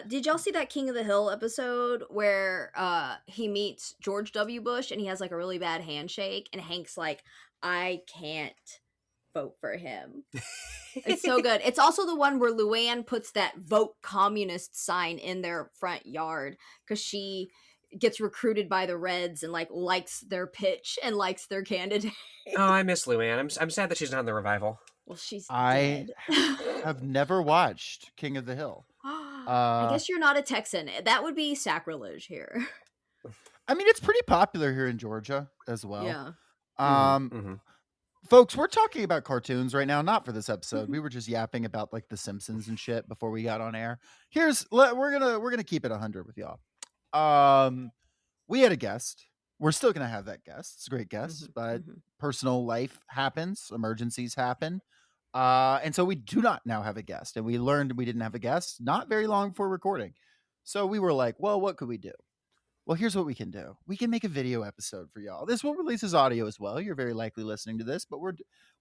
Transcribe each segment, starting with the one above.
Did y'all see that King of the Hill episode where he meets George W. Bush and he has like a really bad handshake and Hank's like, I can't vote for him. It's so good. It's also the one where Luann puts that vote communist sign in their front yard because she gets recruited by the Reds and like likes their pitch and likes their candidate. Oh, I miss Luann. I'm sad that she's not in the revival. Well, she's I dead. have never watched King of the Hill. I guess you're not a Texan. That would be sacrilege here. I mean, it's pretty popular here in Georgia as well. Yeah. Um, folks, we're talking about cartoons right now, not for this episode. We were just yapping about like The Simpsons and shit before we got on air. We're gonna keep it 100 with y'all. We had a guest. We're still gonna have that guest. It's a great guest, but personal life happens, emergencies happen. And so we do not now have a guest. And we learned we didn't have a guest not very long before recording. So we were like, well, what could we do? Well, here's what we can do. We can make a video episode for y'all. This will release as audio as well. You're very likely listening to this, but we're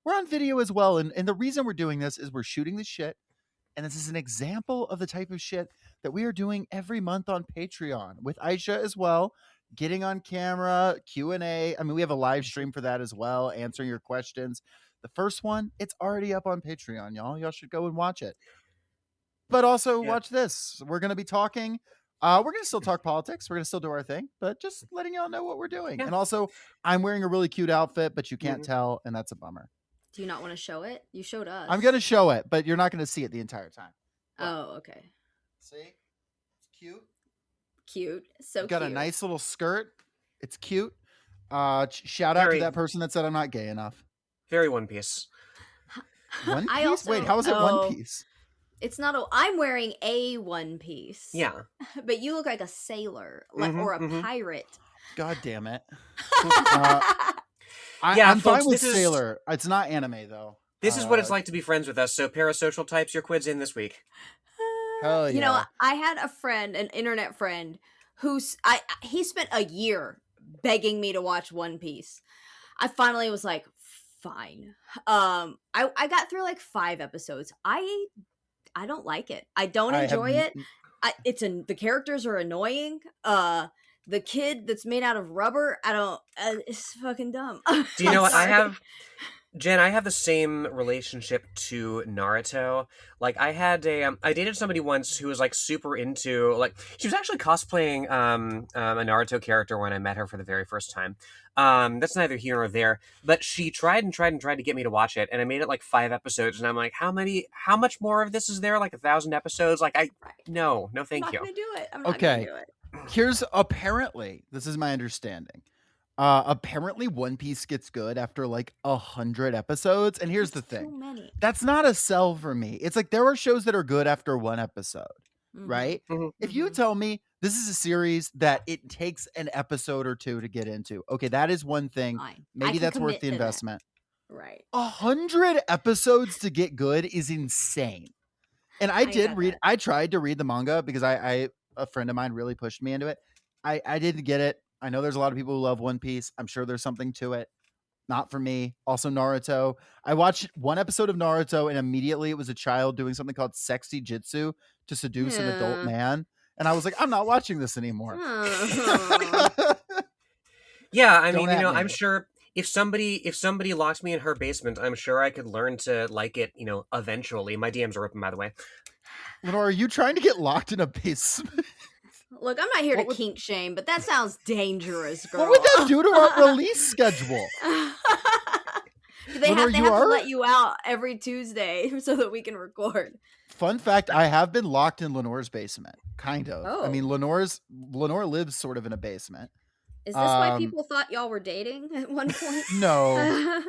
on video as well. And the reason we're doing this is we're shooting this shit. And this is an example of the type of shit that we are doing every month on Patreon with Aisha as well. Getting on camera, Q&A. I mean, we have a live stream for that as well, answering your questions. The first one, it's already up on Patreon, y'all. Y'all should go and watch it. But also watch this. We're going to be talking. We're going to still talk politics. We're going to still do our thing, but just letting y'all know what we're doing. Yeah. And also, I'm wearing a really cute outfit, but you can't tell, and that's a bummer. Do you not want to show it? You showed us. I'm going to show it, but you're not going to see it the entire time. Oh, okay. See? It's cute. Cute. So got cute. A nice little skirt. It's cute. Shout out to that person that said I'm not gay enough. Very One Piece. One Piece? Wait, how is it One Piece? It's not I'm wearing a one piece. Yeah. But you look like a sailor or a pirate. God damn it. I'm fine with sailor. It's not anime, though. This is what it's like to be friends with us. So parasocial types, your quid's in this week. Hell yeah. You know, I had a friend, an internet friend, he spent a year begging me to watch One Piece. I finally was like, fine. I got through like 5 episodes. I don't like it. I don't enjoy it. The characters are annoying. The kid that's made out of rubber, it's fucking dumb. Do you know what? Jen, I have the same relationship to Naruto. Like, I dated somebody once who was, like, super into, like, she was actually cosplaying a Naruto character when I met her for the very first time. That's neither here nor there. But she tried to get me to watch it, and I made it, like, 5 episodes, and I'm like, how much more of this is there? Like, 1,000 episodes? Like, no, thank you. I'm not gonna do it. I'm not gonna do it. Here's, this is my understanding. Apparently One Piece gets good after like 100 episodes. And here's the thing. That's not a sell for me. It's like there are shows that are good after 1 episode, right? If you tell me this is a series that it takes an episode or 2 to get into, okay, that is one thing. Maybe that's worth the investment. Right. 100 episodes to get good is insane. And I tried to read the manga because a friend of mine really pushed me into it. I didn't get it. I know there's a lot of people who love One Piece. I'm sure there's something to it. Not for me. Also, Naruto. I watched 1 episode of Naruto and immediately it was a child doing something called sexy jitsu to seduce an adult man. And I was like, I'm not watching this anymore. Yeah, I mean, I'm sure if somebody locked me in her basement, I'm sure I could learn to like it, eventually. My DMs are open, by the way. Lenore, are you trying to get locked in a basement? Look, I'm not here to kink shame, but that sounds dangerous, girl. What would that do to our release schedule? They have to let you out every Tuesday so that we can record. Fun fact, I have been locked in Lenore's basement. Kind of. Oh. I mean, Lenore lives sort of in a basement. Is this why people thought y'all were dating at one point? No.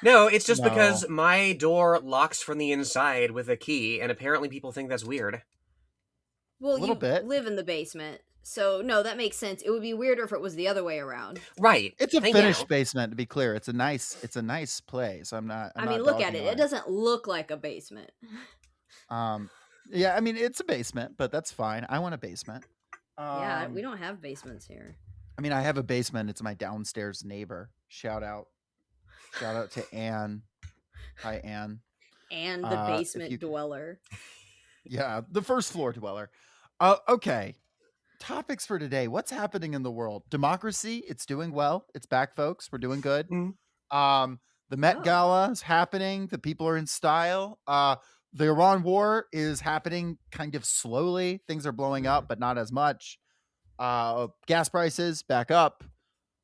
No, it's just because my door locks from the inside with a key, and apparently people think that's weird. Well, you live in the basement, so no, that makes sense. It would be weirder if it was the other way around. Right. It's a finished basement, to be clear. It's a nice place. I'm not look at it. It doesn't look like a basement. Yeah, I mean, it's a basement, but that's fine. I want a basement. Yeah, we don't have basements here. I mean, I have a basement. It's my downstairs neighbor. Shout out to Anne. Hi, Anne. And the basement dweller. Yeah, the first floor dweller. Okay. Topics for today. What's happening in the world? Democracy, it's doing well. It's back, folks. We're doing good. Mhm. The Met Oh. Gala is happening. The people are in style. The Iran war is happening kind of slowly. Things are blowing up, but not as much. Gas prices back up.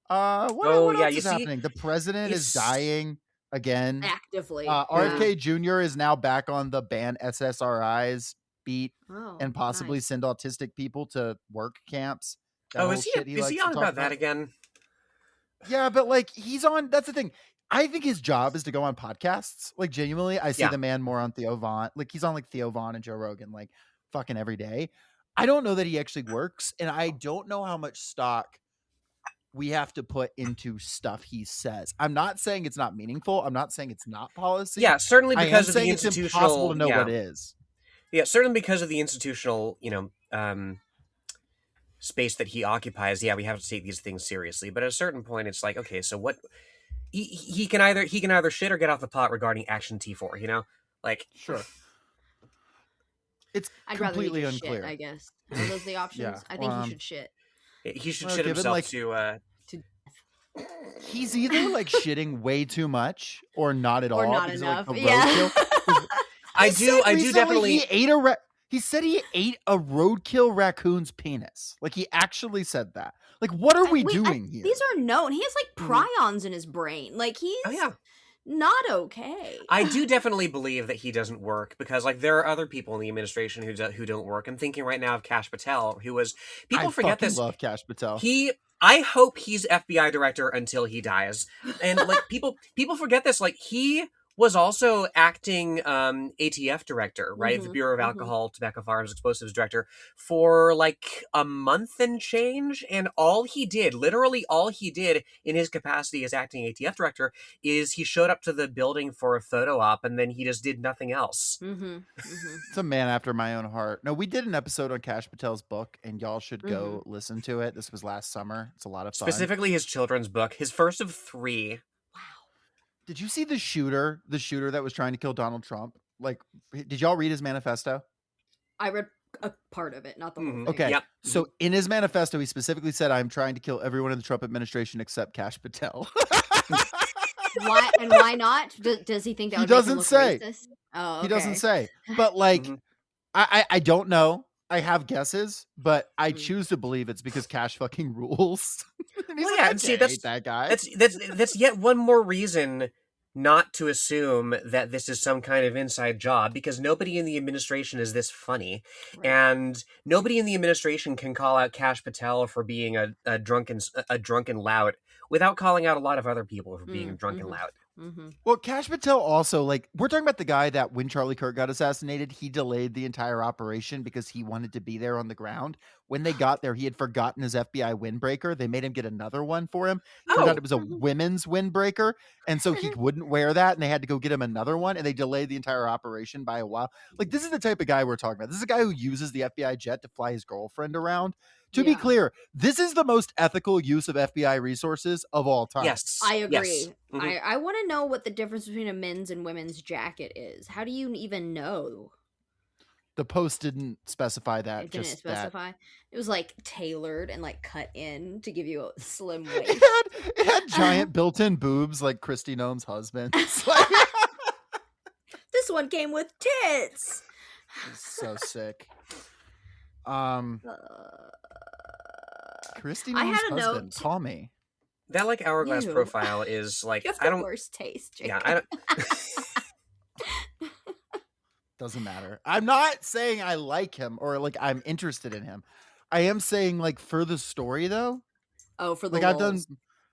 Oh What yeah, else you is see, happening? The president is it's dying again. Actively. Yeah. RFK Jr. is now back on the ban SSRIs beat Oh, and possibly nice. send autistic people to work camps. That oh whole shit he is he likes to on talk about that about. again? Yeah, but like he's on. That's the thing. I think his job is to go on podcasts. Like genuinely, I see Yeah. the man more on Theo Vaughn. Like he's on like Theo Vaughn and Joe Rogan like fucking every day. I don't know that he actually works, and I don't know how much stock we have to put into stuff he says. I'm not saying it's not meaningful. I'm not saying it's not policy. Yeah, certainly I am because of the saying it's impossible institutional. to know Yeah, what it is. yeah, certainly because of the institutional, space that he occupies. Yeah, we have to take these things seriously. But at a certain point, it's like, okay, so what? He can either shit or get off the pot regarding Action T4. You know, like Sure. It's I'd rather he completely just shit, unclear. I guess. Are those the options? Yeah. I think he should shit. he should Well, shit given himself like to. he's either like shitting way too much or not at Or all not because enough. of like the Yeah. roadkill. I do Recently definitely. he ate he said he ate a roadkill raccoon's penis. Like he actually said that. Like what are we doing here? These are known. He has like Mhm. prions in his brain. Like he's Oh yeah. not okay. I do definitely believe that he doesn't work because, like, there are other people in the administration who don't work. I'm thinking right now of Kash Patel, who was people I forget fucking this. love Kash Patel. I hope he's FBI director until he dies, and like people forget this. Like he was also acting ATF director, right? The Mhm, Bureau of mhm. Alcohol, Tobacco, Firearms, Explosives director for like a month and change. And literally all he did in his capacity as acting ATF director is he showed up to the building for a photo op and then he just did nothing else. Mhm. Mhm. It's a man after my own heart. No, we did an episode on Kash Patel's book, and y'all should go listen to it. This was last summer. It's a lot of fun. Specifically his children's book, his first of 3. Wow. Did you see the shooter that was trying to kill Donald Trump? Like, did y'all read his manifesto? I read a part of it, not the whole thing. Okay. Yep. So in his manifesto, he specifically said, I'm trying to kill everyone in the Trump administration except Kash Patel. Why and why not? Does he think that He would make him doesn't look say. racist? Oh, okay. He doesn't say. But like, Mhm. I don't know. I have guesses, but I Mm. choose to believe it's because Cash fucking rules. And he's Well, like, yeah, I and see, can't hate that guy. that's yet one more reason not to assume that this is some kind of inside job, because nobody in the administration is this funny, Right. and nobody in the administration can call out Kash Patel for being a drunken lout without calling out a lot of other people for being a drunken lout. Mm-hmm. Well, Kash Patel also, like, we're talking about the guy that when Charlie Kirk got assassinated, he delayed the entire operation because he wanted to be there on the ground. When they got there, he had forgotten his FBI windbreaker. They made him get another one for him. Turned out it was a women's windbreaker. And so he wouldn't wear that. And they had to go get him another one. And they delayed the entire operation by a while. Like, this is the type of guy we're talking about. This is a guy who uses the FBI jet to fly his girlfriend around. To be clear, this is the most ethical use of FBI resources of all time. Yes, I agree. Yes. Mhm. I want to know what the difference between a men's and women's jacket is. How do you even know? The post didn't specify that. It didn't just specify. It was like tailored and like cut in to give you a slim waist. It had giant built-in boobs like Christy Nome's husband. It's like, This one came with tits. it's so sick. Christy I Nome's had a husband, note. Tommy. That like hourglass Ew. profile is like You have I the don't. worst taste, Jacob. Yeah, I don't. Doesn't matter. I'm not saying I like him or like I'm interested in him. I am saying like for the story though. Oh, for the Like lulz.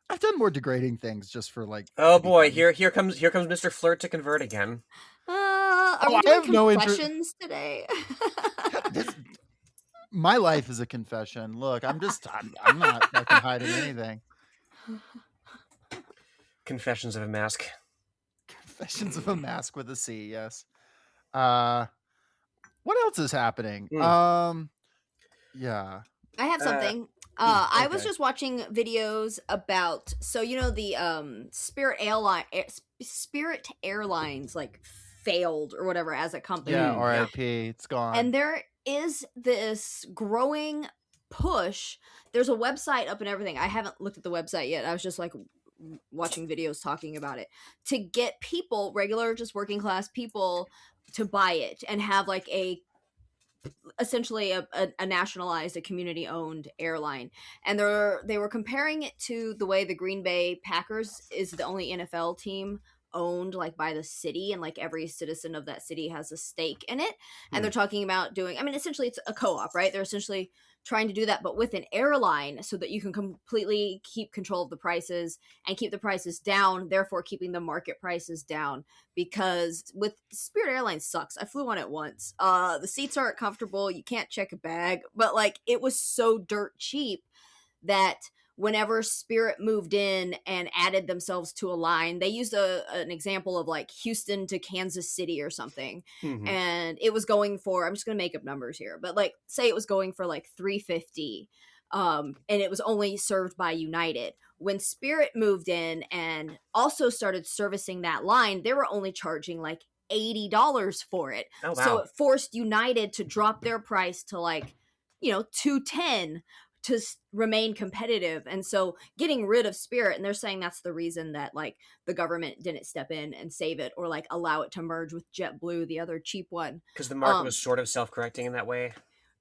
I've done more degrading things just for like. Oh to be boy, funny. here comes Mr. Flirt to convert again. Are Oh, we I doing have no interest- confessions today? My life is a confession. Look, I'm not fucking hiding anything. Confessions of a Mask. Confessions of a Mask with a C, yes. What else is happening? Yeah. I have something. I was okay. just watching videos about the Spirit Airlines like failed or whatever as a company. Yeah, Yeah. R.I.P. It's gone. And there is this growing push. There's a website up and everything. I haven't looked at the website yet. I was just like watching videos talking about it to get people, regular, just working class people, to buy it and have like essentially a nationalized, a community owned airline. And they were comparing it to the way the Green Bay Packers is the only NFL team owned like by the city, and like every citizen of that city has a stake in it. And they're talking about doing, I mean, essentially it's a co-op, right? They're essentially trying to do that, but with an airline, so that you can completely keep control of the prices and keep the prices down, therefore keeping the market prices down. Because with Spirit Airlines sucks. I flew on it once. The seats aren't comfortable. You can't check a bag, but like it was so dirt cheap that whenever Spirit moved in and added themselves to a line, they used an example of like Houston to Kansas City or something. Mhm. And it was going for, I'm just going to make up numbers here, but like say it was going for like 350, and it was only served by United. When Spirit moved in and also started servicing that line, they were only charging like $80 for it. Oh, So wow. it forced United to drop their price to like, $210 to remain competitive. And so getting rid of Spirit, and they're saying that's the reason that like the government didn't step in and save it or like allow it to merge with JetBlue, the other cheap one. Because the market was sort of self-correcting in that way.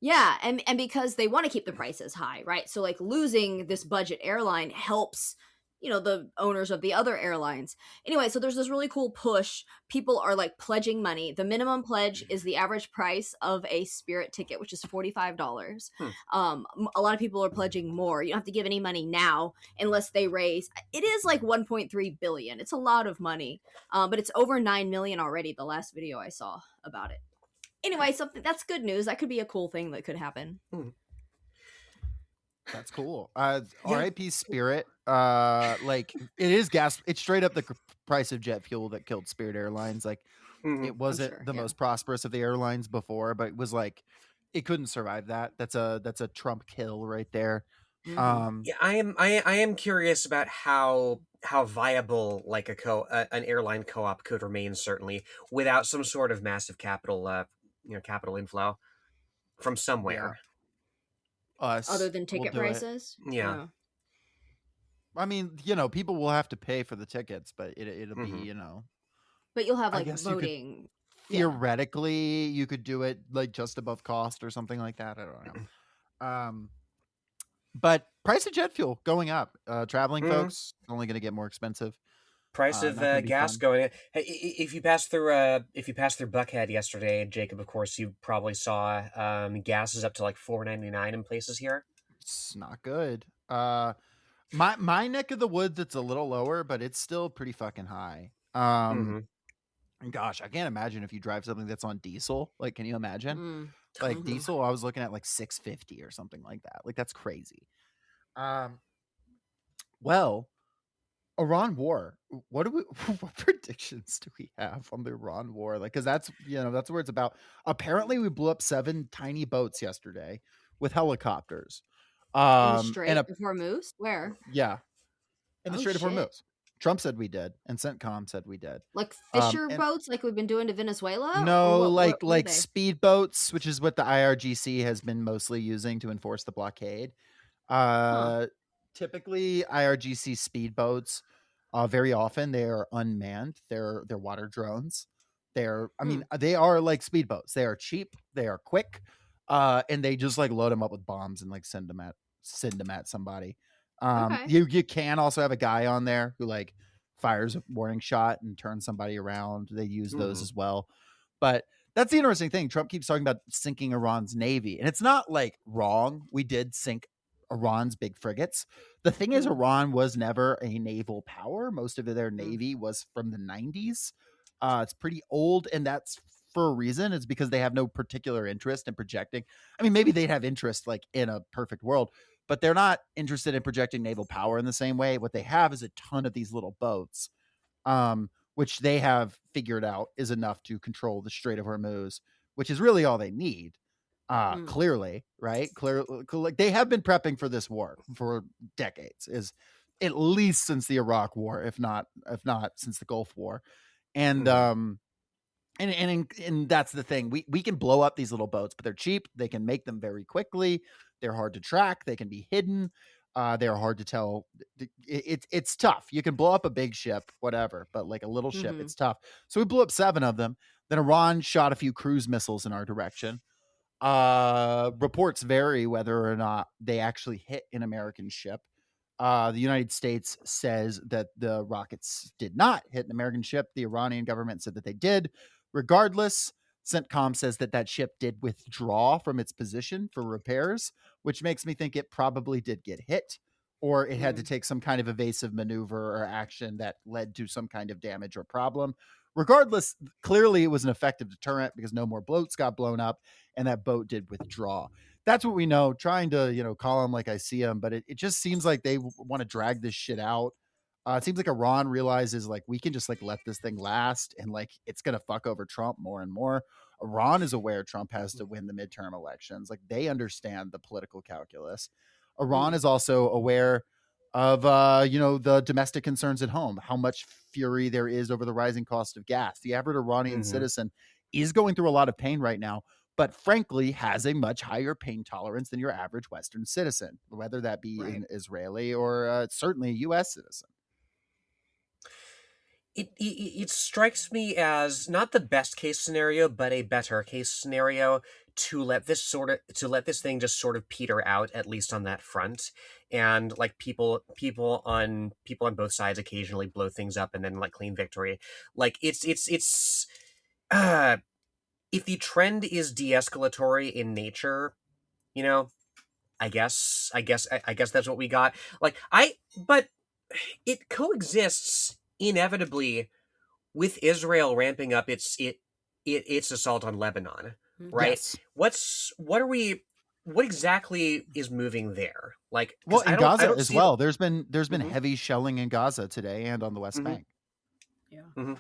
Yeah, and because they want to keep the prices high, right? So like losing this budget airline helps, the owners of the other airlines. Anyway, so there's this really cool push. People are like pledging money. The minimum pledge is the average price of a Spirit ticket, which is $45. A lot of people are pledging more. You don't have to give any money now unless they raise. It is like 1.3 billion. It's a lot of money, but it's over 9 million already. The last video I saw about it. Anyway, something that's good news. That could be a cool thing that could happen. That's cool. R.I.P. Spirit. Like it is gas. It's straight up the price of jet fuel that killed Spirit Airlines. Like it wasn't the most prosperous of the airlines before, but it was like it couldn't survive that. That's a Trump kill right there. Mhm. Yeah, I am curious about how viable like an airline co-op could remain, certainly without some sort of massive capital capital inflow from somewhere. Us Other than will ticket do it. prices? Yeah. I mean, people will have to pay for the tickets, but it'll Mhm. be, But you'll have I like guess you could voting. theoretically you could do it like just above cost or something like that. I don't know. But price of jet fuel going up. Traveling folks only going to get more expensive. Price of Not gonna be gas fun. going in. Hey, if you passed through Buckhead yesterday, Jacob, of course, you probably saw gas is up to like $4.99 in places here. It's not good. My neck of the woods, it's a little lower, but it's still pretty fucking high. Gosh, I can't imagine if you drive something that's on diesel. Like, can you imagine? Like diesel, I was looking at like 650 or something like that. Like that's crazy. Well, Iran war. What predictions do we have on the Iran war? Like, because that's that's where it's about. Apparently, we blew up 7 tiny boats yesterday with helicopters. In the And Strait of Hormuz? Where? yeah, in the Oh, Strait of shit. Hormuz. Trump said we did, and CENTCOM said we did. Like fisher And boats, like we've been doing to Venezuela? no, Or like what are they? speedboats, which is what the IRGC has been mostly using to enforce the blockade. Typically, IRGC speedboats, very often they are unmanned. They're water drones. They are like speedboats. They are cheap. They are quick, and they just like load them up with bombs and like send them at somebody. Okay. You can also have a guy on there who like fires a warning shot and turns somebody around. They use those as well. But that's the interesting thing. Trump keeps talking about sinking Iran's navy, and it's not like wrong. We did sink Iran's big frigates. The thing is, Iran was never a naval power. Most of their navy was from the 90s. It's pretty old, and that's for a reason. It's because they have no particular interest in projecting. I mean, maybe they'd have interest like in a perfect world, but they're not interested in projecting naval power in the same way. What they have is a ton of these little boats, which they have figured out is enough to control the Strait of Hormuz, which is really all they need. Clearly, right? Like they have been prepping for this war for decades, is at least since the Iraq War, if not since the Gulf War. And And that's the thing. We can blow up these little boats, but they're cheap. They can make them very quickly. They're hard to track. They can be hidden. They're hard to tell. It's tough. You can blow up a big ship, whatever, but like a little ship, it's tough. So we blew up 7 of them. Then Iran shot a few cruise missiles in our direction. Reports vary whether or not they actually hit an American ship. The United States says that the rockets did not hit an American ship. The Iranian government said that they did. Regardless, CENTCOM says that that ship did withdraw from its position for repairs, which makes me think it probably did get hit, or it had to take some kind of evasive maneuver or action that led to some kind of damage or problem. Regardless, clearly it was an effective deterrent because no more boats got blown up and that boat did withdraw. That's what we know. Trying to, call them like I see them, but it just seems like they want to drag this shit out. It seems like Iran realizes like we can just like let this thing last and like it's gonna fuck over Trump more and more. Iran is aware Trump has to win the midterm elections. Like they understand the political calculus. Iran is also aware of the domestic concerns at home, how much fury there is over the rising cost of gas. The average Iranian citizen is going through a lot of pain right now, but frankly has a much higher pain tolerance than your average Western citizen, whether that be an Israeli or certainly a U.S. citizen. It strikes me as not the best case scenario, but a better case scenario to let this thing just sort of peter out, at least on that front, and like people on both sides occasionally blow things up and then like claim victory. Like it's if the trend is de-escalatory in nature, I guess that's what we got. But it coexists inevitably with Israel ramping up its assault on Lebanon, right? Yes. What exactly is moving there? Like, well, in Gaza as well. The... There's been heavy shelling in Gaza today and on the West Bank. Yeah.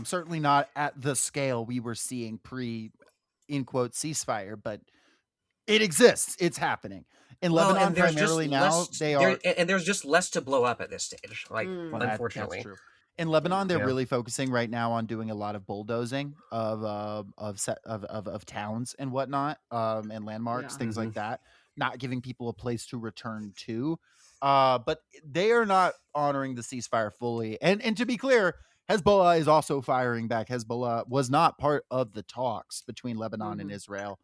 Certainly not at the scale we were seeing in quote ceasefire, but it exists. It's happening in Lebanon primarily now. There's just less to blow up at this stage. Like, unfortunately, that's true. In Lebanon, they're really focusing right now on doing a lot of bulldozing of towns and whatnot, and landmarks, things like that. Not giving people a place to return to, but they are not honoring the ceasefire fully. And to be clear, Hezbollah is also firing back. Hezbollah was not part of the talks between Lebanon and Israel.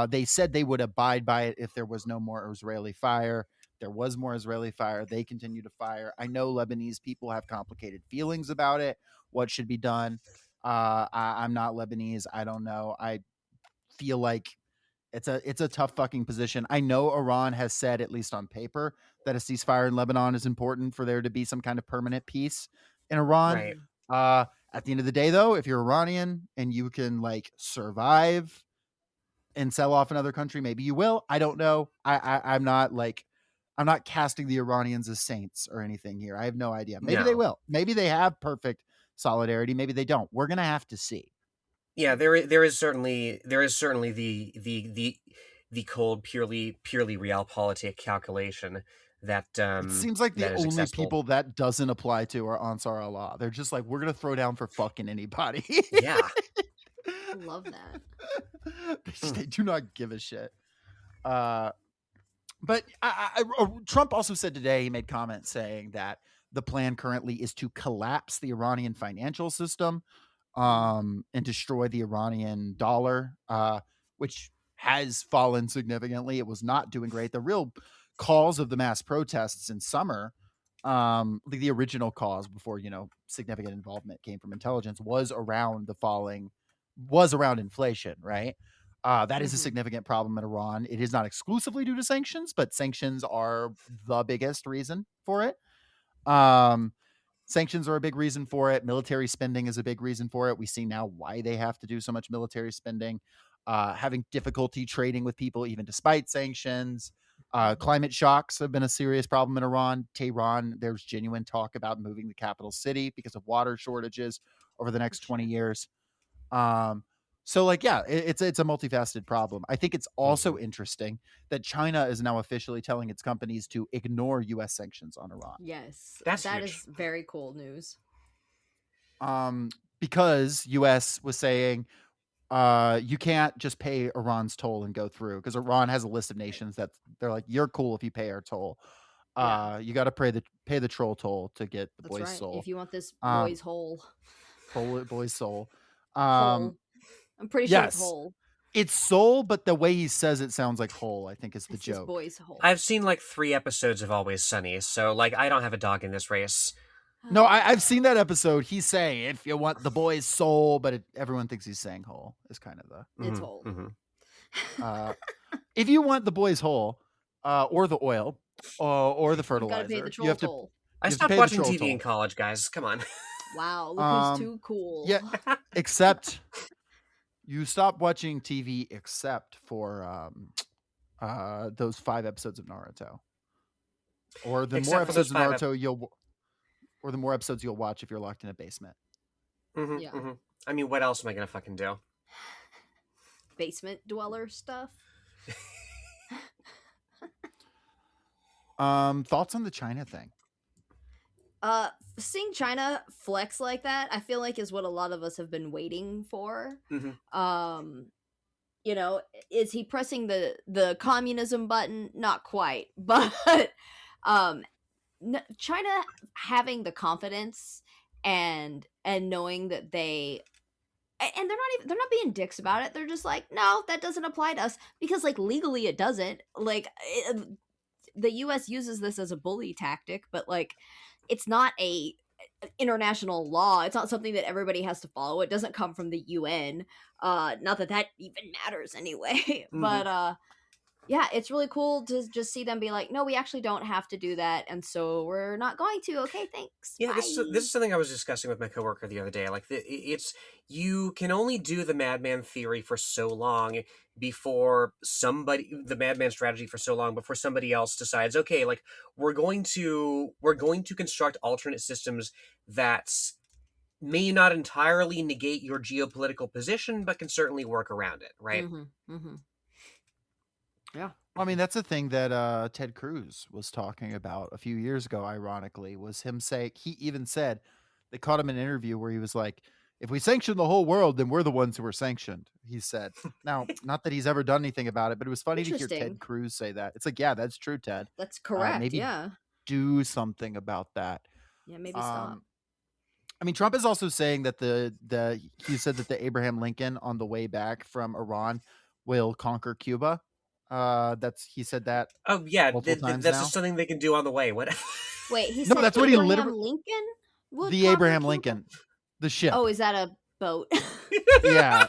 They said they would abide by it if there was no more Israeli fire. There was more Israeli fire. They continue to fire. I know Lebanese people have complicated feelings about it. What should be done? I'm not Lebanese. I don't know. I feel like it's a tough fucking position. I know Iran has said, at least on paper, that a ceasefire in Lebanon is important for there to be some kind of permanent peace in Iran. Right. At the end of the day, though, if you're Iranian and you can like survive and sell off another country, maybe you will. I don't know. I'm not casting the Iranians as saints or anything here. I have no idea. Maybe they will. Maybe they have perfect solidarity. Maybe they don't. We're gonna have to see. Yeah, there is certainly the cold, purely realpolitik calculation that it seems like the only accessible. People that doesn't apply to are Ansar Allah. They're just like, we're gonna throw down for fucking anybody. Yeah. I love that. They do not give a shit. But Trump also said today, he made comments saying that the plan currently is to collapse the Iranian financial system and destroy the Iranian dollar, which has fallen significantly. It was not doing great. The real cause of the mass protests in summer, the original cause before, significant involvement came from intelligence, was around inflation, right? That is a significant problem in Iran. It is not exclusively due to sanctions, but sanctions are the biggest reason for it. Sanctions are a big reason for it. Military spending is a big reason for it. We see now why they have to do so much military spending. Having difficulty trading with people, even despite sanctions. Climate shocks have been a serious problem in Iran. Tehran, there's genuine talk about moving the capital city because of water shortages over the next 20 years. So it's a multifaceted problem. I think it's also interesting that China is now officially telling its companies to ignore U.S. sanctions on Iran. Yes, that is very cool news. because U.S. was saying you can't just pay Iran's toll and go through, because Iran has a list of nations that they're like, you're cool if you pay our toll. You got to pay the troll toll to get the That's boy's right. soul. If you want this Um, boy's whole. boy's soul. Whole. I'm pretty sure it's Yes, whole. it's soul, but the way he says it sounds like whole, I think, is the It's this joke. boy's whole. I've seen like 3 episodes of Always Sunny, so like I don't have a dog in this race. No, I've seen that episode. He's saying, if you want the boy's soul, but everyone thinks he's saying whole, is kind of the... It's whole. If you want the boy's whole, or the oil, or the fertilizer, You've got to pay the troll you have to... toll. I have to stopped pay the watching troll TV toll. in college, guys. Come on. Wow, look who's too cool. Yeah, except you stop watching TV except for those 5 episodes of Naruto, or the Except more for episodes those of 5 Naruto or the more episodes you'll watch if you're locked in a basement. Yeah. I mean, what else am I gonna fucking do? Basement dweller stuff. Thoughts on the China thing? Seeing China flex like that, I feel like is what a lot of us have been waiting for. You know, is he pressing the communism button? Not quite, but China having the confidence and knowing that and they're not being dicks about it. They're just like, no, that doesn't apply to us, because like legally it doesn't. Like the US uses this as a bully tactic, but like it's not a international law. It's not something that everybody has to follow. It doesn't come from the UN. Not that even matters anyway. But yeah, it's really cool to just see them be like, no, we actually don't have to do that, and so we're not going to. Okay, thanks. Yeah, Bye. this is something I was discussing with my coworker the other day. Like, it's you can only do the madman theory for so long before the madman strategy for so long before somebody else decides, okay, like we're going to construct alternate systems that may not entirely negate your geopolitical position, but can certainly work around it, right? Yeah. I mean, that's the thing that Ted Cruz was talking about a few years ago, ironically, was him saying, he even said, they caught him in an interview where he was like, if we sanction the whole world, then we're the ones who are sanctioned, he said. Now, not that he's ever done anything about it, but it was funny to hear Ted Cruz say that. It's like, yeah, that's true, Ted. That's correct, maybe do something about that. Yeah, maybe stop. I mean, Trump is also saying that he said that the Abraham Lincoln on the way back from Iran will conquer Cuba. He said that. Oh yeah, multiple times that's now. just something they can do on the way. What? Wait, he No, said that's what he Abraham literally- Lincoln would The conquer Abraham Cuba? Lincoln, the ship. Oh, is that a boat? Yeah.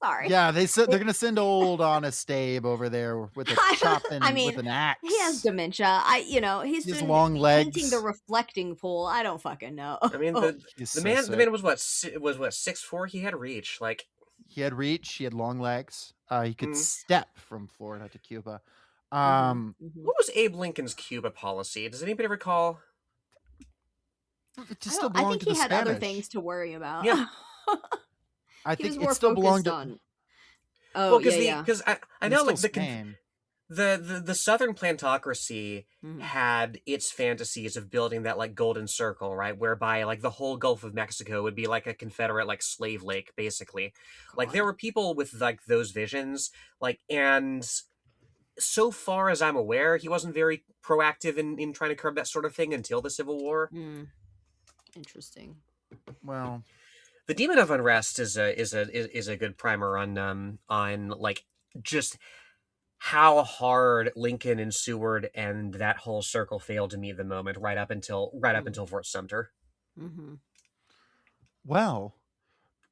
Sorry. Yeah, they said they're gonna send old Honest Abe over there with a chop and with an axe. He has dementia. He's He has doing long legs. painting the reflecting pool. I don't fucking know. I mean, the He's man so the man was what 6'4". He had reach. Like he had reach. He had long legs. He could step from Florida to Cuba. What was Abe Lincoln's Cuba policy? Does anybody recall? It just still I belonged think to he the had other Spanish. things to worry about. Yeah. I He was think more it still belonged focused to. on. Oh, Well, yeah. because I It's know still like Spain. the Southern plantocracy had its fantasies of building that like golden circle, right, whereby like the whole Gulf of Mexico would be like a Confederate like slave lake, basically. Like there were people with like those visions, like, and so far as I'm aware, he wasn't very proactive in trying to curb that sort of thing until the Civil War. Interesting. Well, The Demon of Unrest is a good primer on like just how hard Lincoln and Seward and that whole circle failed to meet the moment right up until Fort Sumter. Well,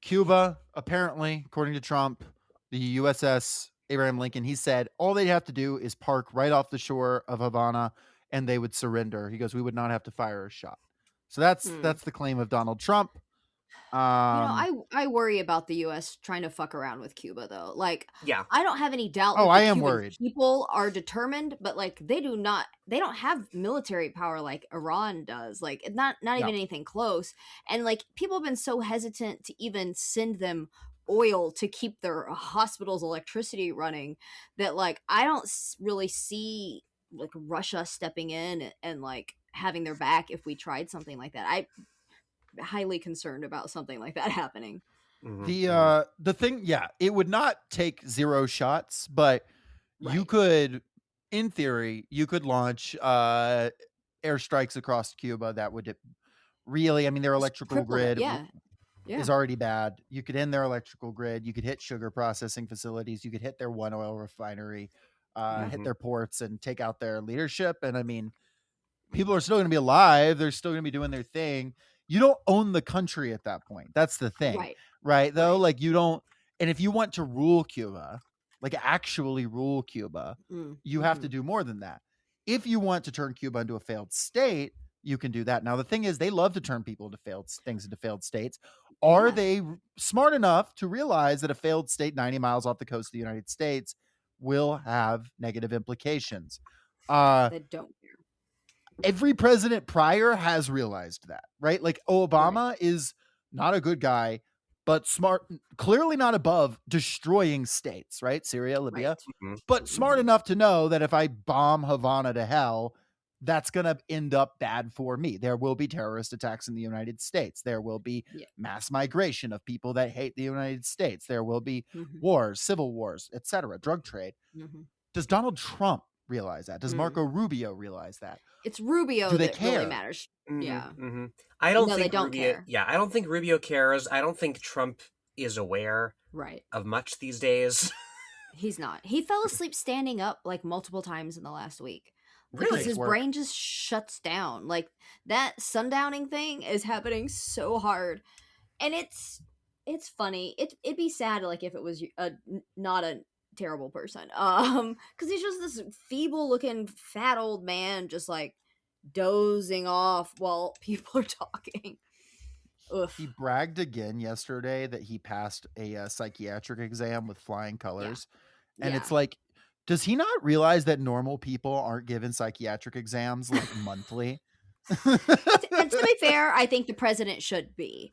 Cuba, apparently, according to Trump, the USS Abraham Lincoln, he said all they'd have to do is park right off the shore of Havana and they would surrender. He goes, we would not have to fire a shot. So that's the claim of Donald Trump. I worry about the U.S. trying to fuck around with Cuba, though. Like, yeah, I don't have any doubt. Oh, that I the am Cuban worried. People are determined, but like they don't have military power like Iran does. Like, not even anything close. And like people have been so hesitant to even send them oil to keep their hospitals' electricity running that like I don't really see like Russia stepping in and like having their back if we tried something like that. highly concerned about something like that happening. Mhm. The thing, yeah, it would not take 0 shots, but you Right. could, in theory, you could launch airstrikes across Cuba that would really, I mean, their Just electrical cripple it. grid Yeah. Yeah. is already bad. You could end their electrical grid. You could hit sugar processing facilities. You could hit their one oil refinery, Yeah. hit Mhm. their ports, and take out their leadership. And I mean, people are still going to be alive. They're still going to be doing their thing. You don't own the country at that point. That's the thing, Right. right? Though, Right. like you don't. And if you want to rule Cuba, like actually rule Cuba, you have to do more than that. If you want to turn Cuba into a failed state, you can do that. Now, the thing is, they love to turn people into things into failed states. Are Yeah. they smart enough to realize that a failed state 90 miles off the coast of the United States will have negative implications? They don't care. Every president prior has realized that, right? Like Obama is not a good guy, but smart, clearly not above destroying states, right? Syria, Libya, Right. Mhm. but smart enough to know that if I bomb Havana to hell, that's going to end up bad for me. There will be terrorist attacks in the United States. There will be Yeah. mass migration of people that hate the United States. There will be Mhm. wars, civil wars, etc., drug trade. Mhm. Does Donald Trump realize that? Does Mm. Marco Rubio realize that? It's Rubio Do they that really care? matters. Mhm. Yeah. Mhm. I don't No, they think don't Rubio. care. Yeah, I don't think Rubio cares. I don't think Trump is aware Right. of much these days. He's not. He fell asleep standing up like multiple times in the last week. Because Really? his Work. brain just shuts down. Like that sundowning thing is happening so hard. And it's funny. It'd be sad like if it was not a terrible person. Cuz he's just this feeble looking fat old man just like dozing off while people are talking. Ugh. He bragged again yesterday that he passed a psychiatric exam with flying colors. And Yeah. it's like, does he not realize that normal people aren't given psychiatric exams like monthly? And to be fair, I think the president should be,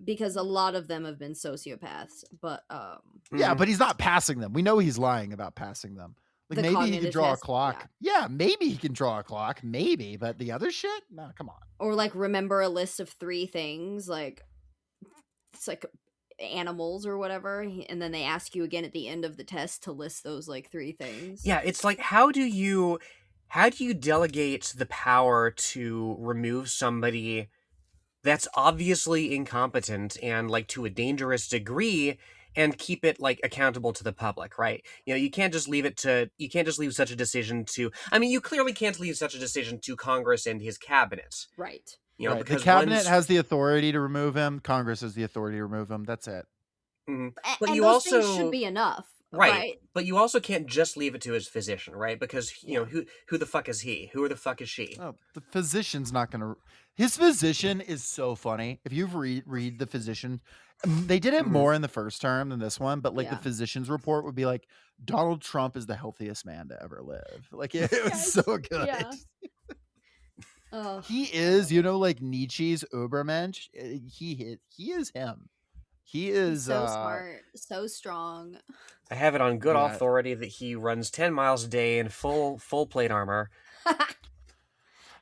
because a lot of them have been sociopaths. But Yeah, Mhm. but he's not passing them. We know he's lying about passing them. Like the maybe he can cognitive draw a test, clock. Yeah, maybe he can draw a clock. Maybe, but the other shit? No, come on. or like remember a list of 3 things, like it's like animals or whatever, and then they ask you again at the end of the test to list those like 3 things. Yeah, it's like how do you delegate the power to remove somebody that's obviously incompetent and like to a dangerous degree and keep it like accountable to the public, right? You know, you can't just leave such a decision to, I mean, you clearly can't leave such a decision to Congress and his cabinet. Right. You know, Right. The because cabinet has the authority to remove him. Congress has the authority to remove him. That's it. Mhm. And, But and you those things also should be enough, right, right? but you also can't just leave it to his physician, right? Because you know Yeah. who the fuck is he? Who the fuck is she? Oh, the physician's not going to. His physician is so funny. If you read the physician, they did it Mhm. more in the first term than this one, but like the Yeah. physician's report would be like, Donald Trump is the healthiest man to ever live. Like it was Yes. so good. Yeah. Ugh. He is, you know, like Nietzsche's Ubermensch. He is him. He He's is so smart, so strong. I have it on good Yeah. authority that he runs 10 miles a day in full plate armor.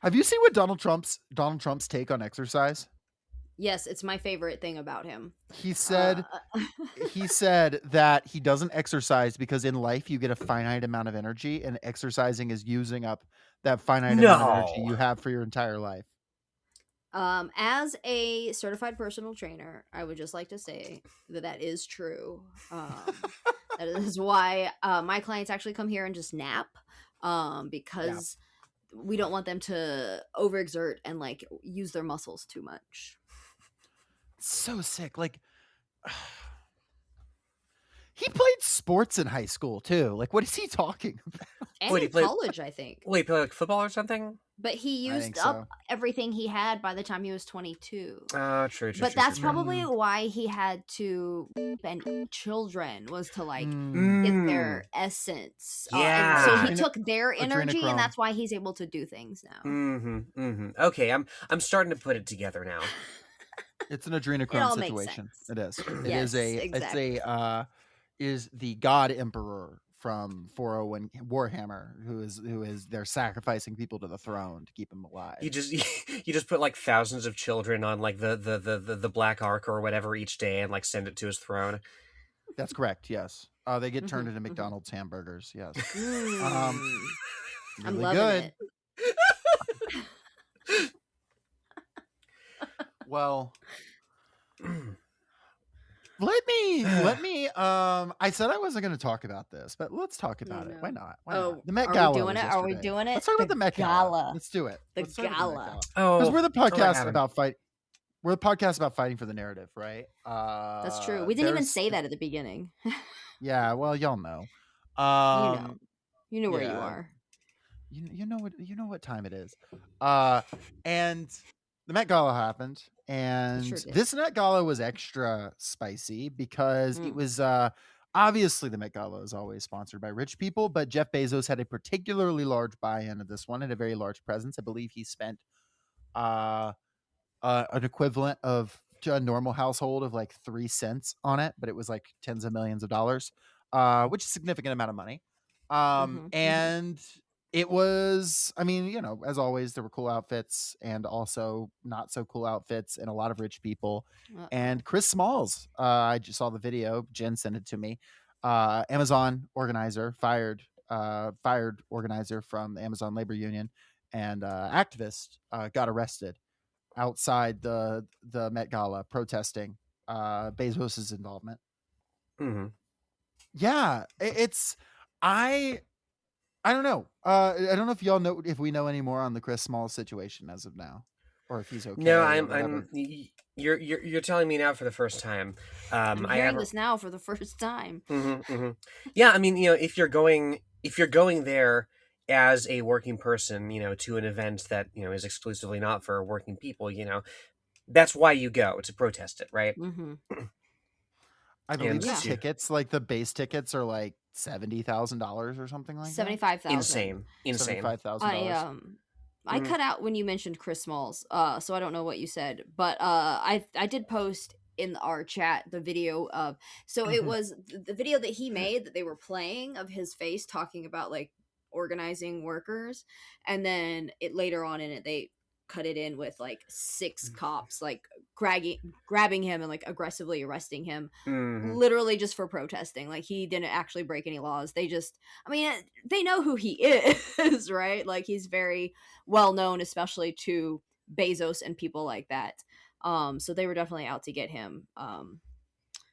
Have you seen what Donald Trump's take on exercise? Yes, it's my favorite thing about him. He said he said that he doesn't exercise because in life you get a finite amount of energy and exercising is using up that finite amount of energy No. you have for your entire life. As a certified personal trainer, I would just like to say that is true. That is why my clients actually come here and just nap, because we don't want them to overexert and like use their muscles too much. So sick. Like he played sports in high school too. Like what is he talking about? And Wait, he in played- college, I think. Wait, play like football or something? But he I used think up so. everything he had by the time he was 22. True. But that's true. probably why he had to and eat children, was to like Mm. get their essence. And Yeah. so he Adrena- took their energy, adrenochrome. and that's why he's able to do things now. Okay, I'm starting to put it together now. It's an It adrenochrome all makes situation. sense. It is. Yes, It is exactly. is the God Emperor from 401 Warhammer, who is they're sacrificing people to the throne to keep them alive. You just put like thousands of children on like the Black Ark or whatever each day and like send it to his throne. That's correct. Yes. They get turned into McDonald's hamburgers. Yes. I'm Really loving good. it. Well, let me I said I wasn't going to talk about this, but let's talk about it. Why not? Why not? The Met Are Gala we doing was it? Are we yesterday. doing it? Let's talk about the Met Gala. Gala. Let's do it. The Let's start with the Met Gala. Gala. Because we're the podcast haven't. about fight. We're the podcast about fighting for the narrative, right? That's true. We didn't even say that at the beginning. Yeah, well, y'all know. You know where you yeah. are. You know what time it is. And the Met Gala happened, and Sure did. this Met Gala was extra spicy because it was obviously the Met Gala is always sponsored by rich people, but Jeff Bezos had a particularly large buy-in of this one and a very large presence. I believe he spent an equivalent of to a normal household of like 3 cents on it, but it was like tens of millions of dollars, which is a significant amount of money. And it was, I mean, you know, as always, there were cool outfits and also not so cool outfits and a lot of rich people. And Chris Smalls, I just saw the video. Jen sent it to me. Amazon organizer, fired organizer from the Amazon Labor Union and activist, got arrested outside the Met Gala protesting Bezos's involvement. Yeah, it's I don't know. I don't know if y'all know if we know any more on the Chris Smalls situation as of now, or if he's okay. No, I'm. You're telling me now for the first time. I'm hearing this now for the first time. Yeah, I mean, you know, if you're going there as a working person, you know, to an event that, you know, is exclusively not for working people, you know, that's why you go, to protest it, right? I believe the tickets, like the base tickets, are like $70,000 or something like that. $75,000. Insane. $75,000. I cut out when you mentioned Chris Smalls, so I don't know what you said, but I did post in our chat the video of, so it was the video that he made that they were playing of his face talking about like organizing workers, and then it later on in it they cut it in with like 6 cops like grabbing him and like aggressively arresting him, literally just for protesting. Like he didn't actually break any laws. They just, I mean, they know who he is, right? Like he's very well known, especially to Bezos and people like that. So they were definitely out to get him.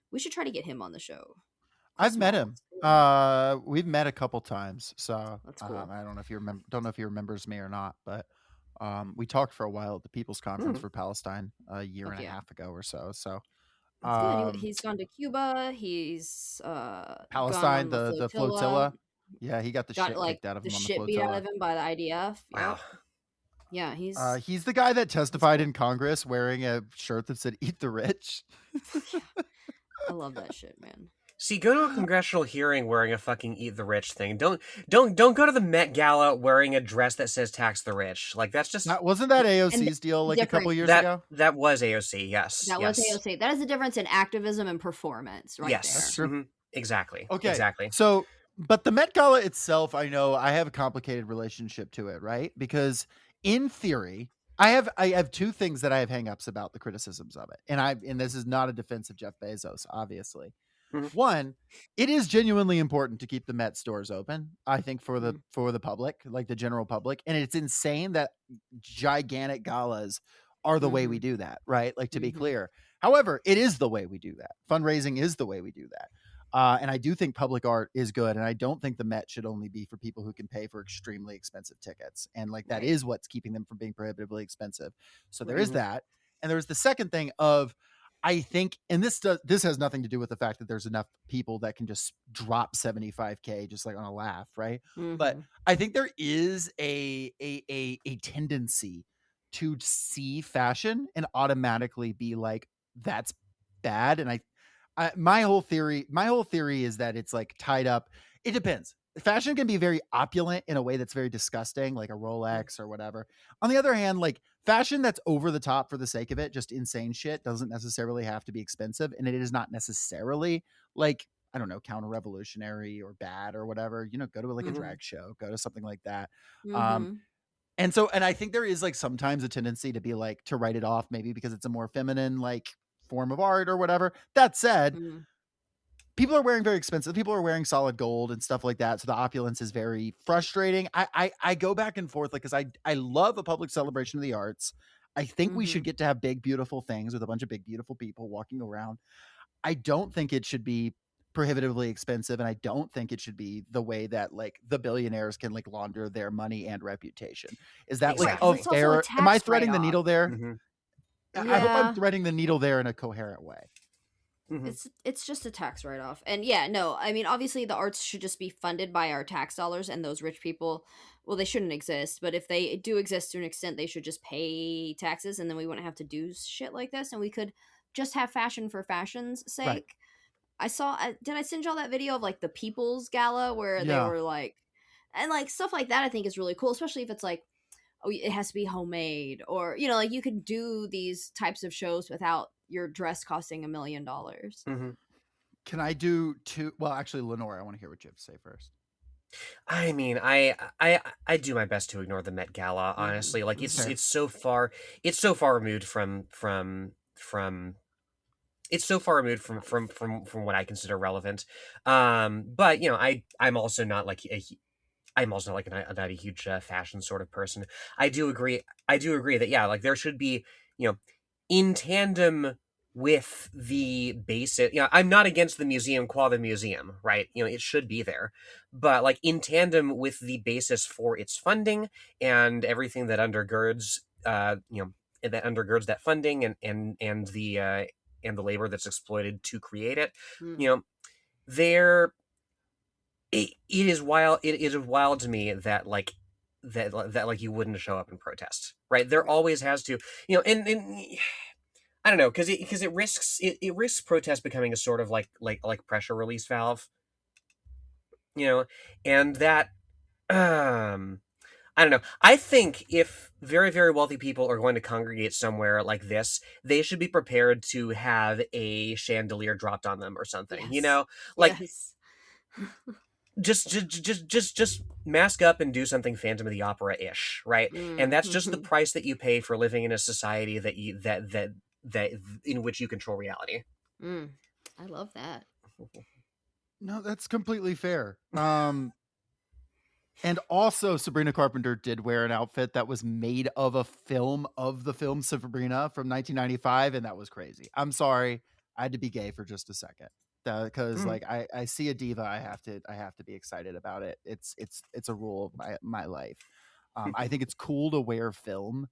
We should try to get him on the show. I've met him. We've met a couple times, so that's cool. I don't know if you remember. Don't know if he remembers me or not, but we talked for a while at the People's Conference for Palestine a year and a half ago or so. So that's good. He's gone to Cuba. He's Palestine, the flotilla. Yeah, he got the shit kicked out of him on the flotilla. Beat out of him by the IDF. Wow. Yeah, he's the guy that testified in Congress wearing a shirt that said "Eat the Rich." I love that shit, man. See, go to a congressional hearing wearing a fucking "Eat the Rich" thing. Don't go to the Met Gala wearing a dress that says "Tax the Rich." Like that's just wasn't that AOC's deal like a couple years ago? That was AOC. Yes, that was AOC. That is the difference in activism and performance, right? Yes, there. That's true. Exactly. Okay, exactly. So, but the Met Gala itself, I know I have a complicated relationship to it, right? Because in theory, I have 2 things that I have hangups about the criticisms of it, and this is not a defense of Jeff Bezos, obviously. One, it is genuinely important to keep the Met stores open, I think, for the public, like the general public. And it's insane that gigantic galas are the way we do that, right? Like, to be clear. However, it is the way we do that. Fundraising is the way we do that. And I do think public art is good. And I don't think the Met should only be for people who can pay for extremely expensive tickets. And like that is what's keeping them from being prohibitively expensive. So there is that. And there's the second thing of, I think, and this has nothing to do with the fact that there's enough people that can just drop $75K just like on a laugh, right? But I think there is a tendency to see fashion and automatically be like, that's bad. And my whole theory is that it's like tied up. It depends. Fashion can be very opulent in a way that's very disgusting, like a Rolex or whatever. On the other hand, like fashion that's over the top for the sake of it, just insane shit, doesn't necessarily have to be expensive. And it is not necessarily like I don't know, counter-revolutionary or bad or whatever, go to like a Mhm. drag show, go to something like that. Um, Mm-hmm. and I think there is like sometimes a tendency to be like to write it off maybe because it's a more feminine like form of art or whatever. That said, Mm-hmm. people are wearing very expensive. People are wearing solid gold and stuff like that. So the opulence is very frustrating. I go back and forth like because I love a public celebration of the arts. I think we Mm-hmm. should get to have big, beautiful things with a bunch of big, beautiful people walking around. I don't think it should be prohibitively expensive, and I don't think it should be the way that like the billionaires can like launder their money and reputation. Is that like Right, because a Exactly. it's also a fair? Am I tax threading the write-off. needle there? Hmm. I hope I'm Yeah, threading the needle there in a coherent way. Hmm. it's just a tax write-off. And yeah, no, I mean, obviously the arts should just be funded by our tax dollars, and those rich people, well, they shouldn't exist, but if they do exist to an extent, they should just pay taxes, and then we wouldn't have to do shit like this, and we could just have fashion for fashion's Right. sake. Did I send y'all that video of like the People's Gala where they Yeah. were like, and like stuff like that I think is really cool, especially if it's like, oh, it has to be homemade, or like you can do these types of shows without your dress costing $1 million. Hmm. Can I do two? Well, actually, Lenore, I want to hear what you have to say first. I mean, I do my best to ignore the Met Gala. Honestly, like Mm-hmm. Fair. it's so far removed from it's so far removed from what I consider relevant. But I'm also not like I'm also like not a huge fashion sort of person. I do agree. I do agree that yeah, like there should be you know in tandem with the basic. I'm not against the museum qua the museum, right? It should be there, but like in tandem with the basis for its funding and everything that undergirds that funding and the labor that's exploited to create it. Mm. You know, there it is wild. It is wild to me that that like you wouldn't show up and protest, right? There Right. always has to, and I don't know because it risks protest becoming a sort of like pressure release valve, you know, and that um I don't know. I think if very, very wealthy people are going to congregate somewhere like this, they should be prepared to have a chandelier dropped on them or something. Yes. Like Yes. just mask up and do something Phantom of the Opera ish, right? And that's just the Mm-hmm. price that you pay for living in a society that in which you control reality. Mm. I love that. No, that's completely fair. And also, Sabrina Carpenter did wear an outfit that was made of a film of the film Sabrina from 1995, and that was crazy. I'm sorry, I had to be gay for just a second because, Mhm. like, I see a diva, I have to be excited about it. It's a rule of my life. I think it's cool to wear film.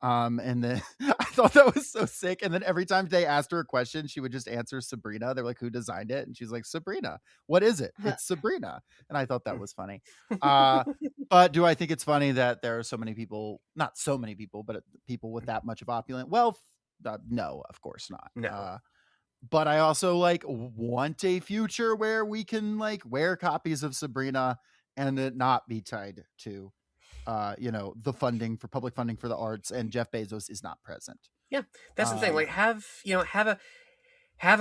And then I thought that was so sick. And then every time they asked her a question, she would just answer Sabrina. They're like, "Who designed it?" And she's like, "Sabrina. What is it? It's Sabrina." And I thought that was funny. Uh, but do I think it's funny that there are so many people, not so many people, but people with that much of opulent wealth? No, of course not. No. But I also like want a future where we can like wear copies of Sabrina and it not be tied to the funding for public funding for the arts, and Jeff Bezos is not present. Yeah, that's the thing. Um, Like have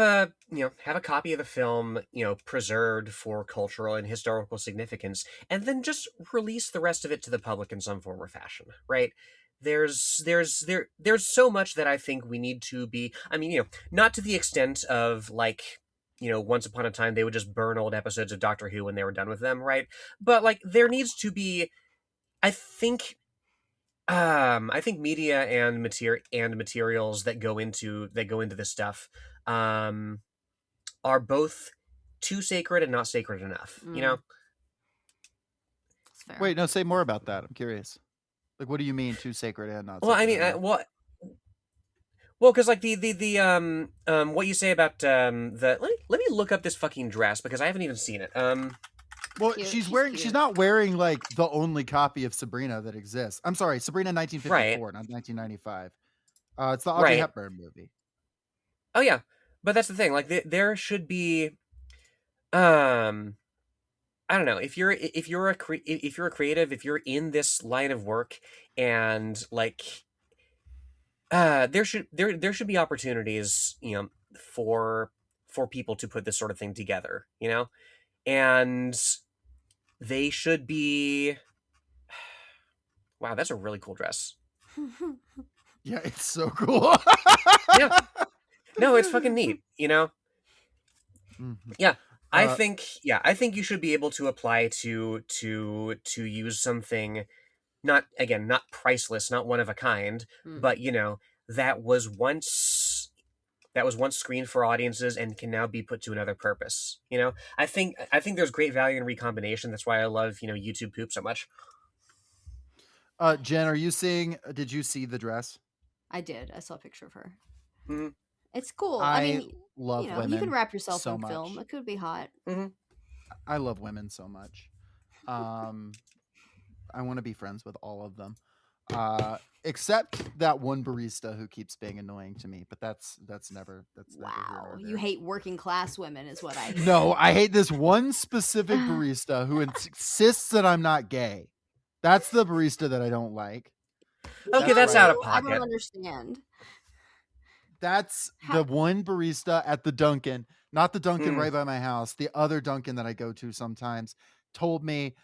a copy of the film preserved for cultural and historical significance, and then just release the rest of it to the public in some form or fashion, right? There's so much that I think we need to be. I mean, not to the extent of like once upon a time they would just burn old episodes of Doctor Who when they were done with them, right? But like there needs to be, I think I think media and materials that go into this stuff um are both too sacred and not sacred enough, Mm, that's fair. Wait, no, say more about that. I'm curious. Like, what do you mean too sacred and not Well, I sacred mean, enough? because like the what you say about the let me look up this fucking dress because I haven't even seen it. Well, Cute. she's She's wearing. She's cute. not wearing like the only copy of Sabrina that exists. I'm sorry, Sabrina Right, 1954, not 1995. It's the Audrey right. Hepburn movie. Oh yeah, but that's the thing. Like there should be um I don't know if you're a creative, if you're in this line of work, and like there should be opportunities for for people to put this sort of thing together, you know? And they should be... Wow, that's a really cool dress. Yeah, it's so cool. Yeah. No, it's fucking neat, you know? Mhm. Yeah. I Uh, think you should be able to apply to use something not priceless, not one of a kind, but you know, that was once screened for audiences and can now be put to another purpose. You know, I think there's great value in recombination. That's why I love, you know, YouTube poop so much. Jen, did you see the dress? I did. I saw a picture of her. Mhm. It's cool. I I mean, love you know, women you can wrap yourself so in film. much. It could be hot. I love women so much. I want to be friends with all of them. Except that one barista who keeps being annoying to me, but that's never here Wow. nor You there. hate working class women is what I hear. No, I hate this one specific barista who insists that I'm not gay. That's the barista that I don't like. Okay, that's right. out of I don't pocket. understand. That's the one barista at the Dunkin', not the Dunkin' Mm. right by my house. The other Dunkin' that I go to sometimes told me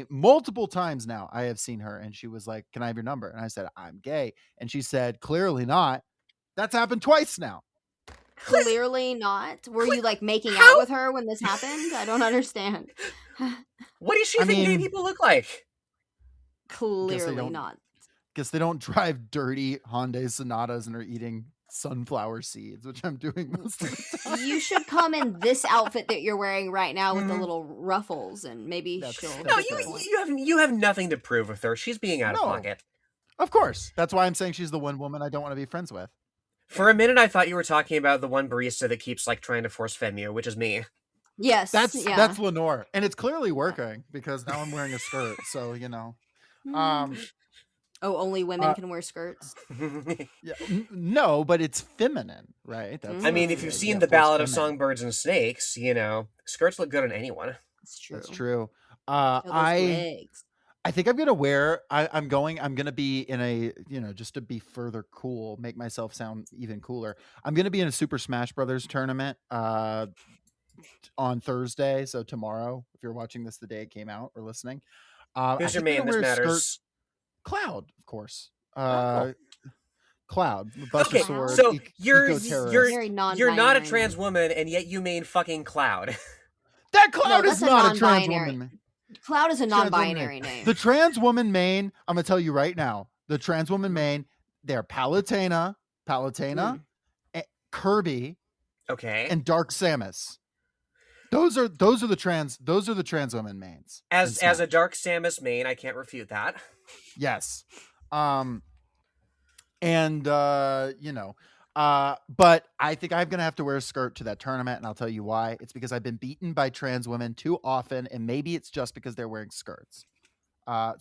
multiple times now I have seen her, and she was like, "Can I have your number?" And I said, "I'm gay." And she said, "Clearly not." That's happened twice now. Clearly not. Were you like making How? out with her when this happened? I don't understand. What does she think gay people look like? Clearly not. Guess they don't drive dirty Hyundai Sonatas and are eating sunflower seeds, which I'm doing most of the time. You should come in this outfit that you're wearing right now with the little ruffles, and maybe she'll. No, you have nothing to prove with her. She's being out of pocket. Of course. That's why I'm saying she's the one woman I don't want to be friends with. For a minute, I thought you were talking about the one barista that keeps like trying to force fed me, which is me. Yes, that's Lenore, and it's clearly working because now I'm wearing a skirt. So you know. Oh, only women can wear skirts? Yeah, no, but it's feminine, right? I mean, if you've seen The Ballad of Songbirds and Snakes, you know, skirts look good on anyone. That's true. That's true. Legs. I think I'm gonna wear. I'm gonna be in a, you know, just to be further cool, make myself sound even cooler. I'm gonna be in a Super Smash Brothers tournament on Thursday, so tomorrow. If you're watching this the day it came out or listening, who's your main? This matters. Cloud, of course. Cool. Cloud. Buster Okay, Sword, so you're not a name. trans woman, and yet you main fucking Cloud. That Cloud is not a trans woman. Cloud is a non-binary name. The trans woman main, I'm gonna tell you right now. The trans woman main, they're Palutena, Kirby, okay, and Dark Samus. Those are the trans women mains. As a Dark Samus main, I can't refute that. Yes. And you know, but I think I'm gonna have to wear a skirt to that tournament, and I'll tell you why. It's because I've been beaten by trans women too often, and maybe it's just because they're wearing skirts.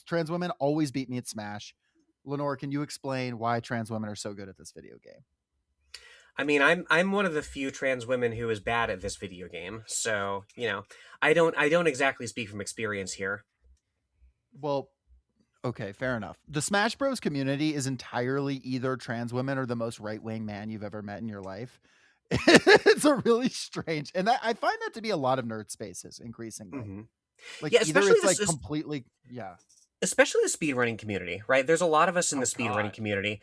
Trans women always beat me at Smash. Lenore, can you explain why trans women are so good at this video game? I mean, I'm one of the few trans women who is bad at this video game, so you know, I don't exactly speak from experience here. Well, okay, fair enough. The Smash Bros community is entirely either trans women or the most right-wing man you've ever met in your life. It's a really strange, and I find that to be a lot of nerd spaces increasingly. Like, yeah, either it's like completely, especially the speedrunning community, right? There's a lot of us in the speedrunning community,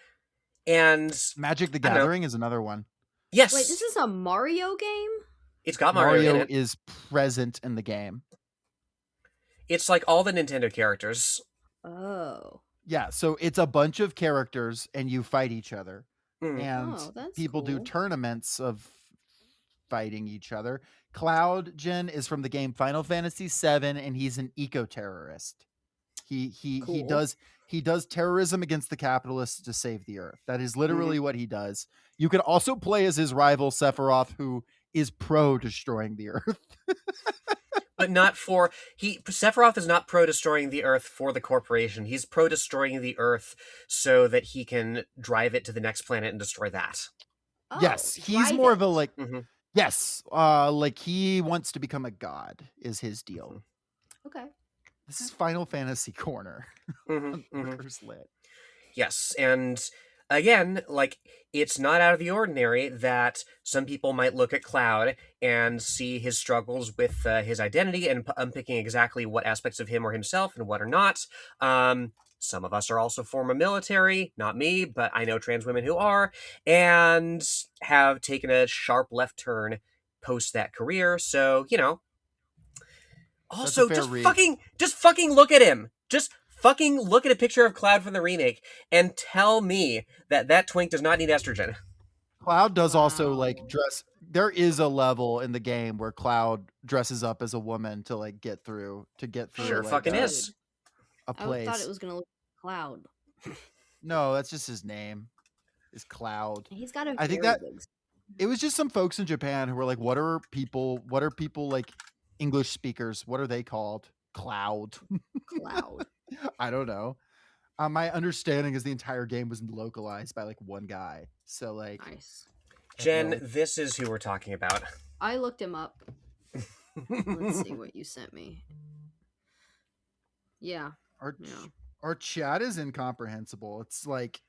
and Magic the Gathering is another one. Yes. Wait, this is a Mario game? It's got Mario in it. Is present in the game. It's like all the Nintendo characters. Oh. Yeah, so it's a bunch of characters and you fight each other. And people do tournaments of fighting each other. Cloud, Jen, is from the game Final Fantasy VII, and he's an eco-terrorist. He does terrorism against the capitalists to save the earth. That is literally what he does. You can also play as his rival Sephiroth, who is pro destroying the earth. But not for Sephiroth is not pro destroying the earth for the corporation. He's pro destroying the earth so that he can drive it to the next planet and destroy that. Oh, yes, he's more of a like yes, like he wants to become a god is his deal. Okay. This is Final Fantasy Corner. Workers Lit. Yes, and again, like, it's not out of the ordinary that some people might look at Cloud and see his struggles with his identity and unpicking exactly what aspects of him are himself and what are not. Some of us are also former military, not me, but I know trans women who are, and have taken a sharp left turn post that career. So, That's a also, fair just read. fucking look at him. Just fucking look at a picture of Cloud from the remake and tell me that twink does not need estrogen. Cloud does also like Wow. dress. There is a level in the game where Cloud dresses up as a woman to like get through Sure like fucking is. a I thought place. it was gonna look like Cloud. No, that's just his name. Is Cloud. He's got a I think very that big it was just some folks in Japan who were like, what are people like English speakers? What are they called? Cloud. Cloud. I don't know. My understanding is the entire game was localized by like one guy. So like Nice. Jen, this is who we're talking about. I looked him up. Let's see what you sent me. Yeah. Our chat is incomprehensible. It's like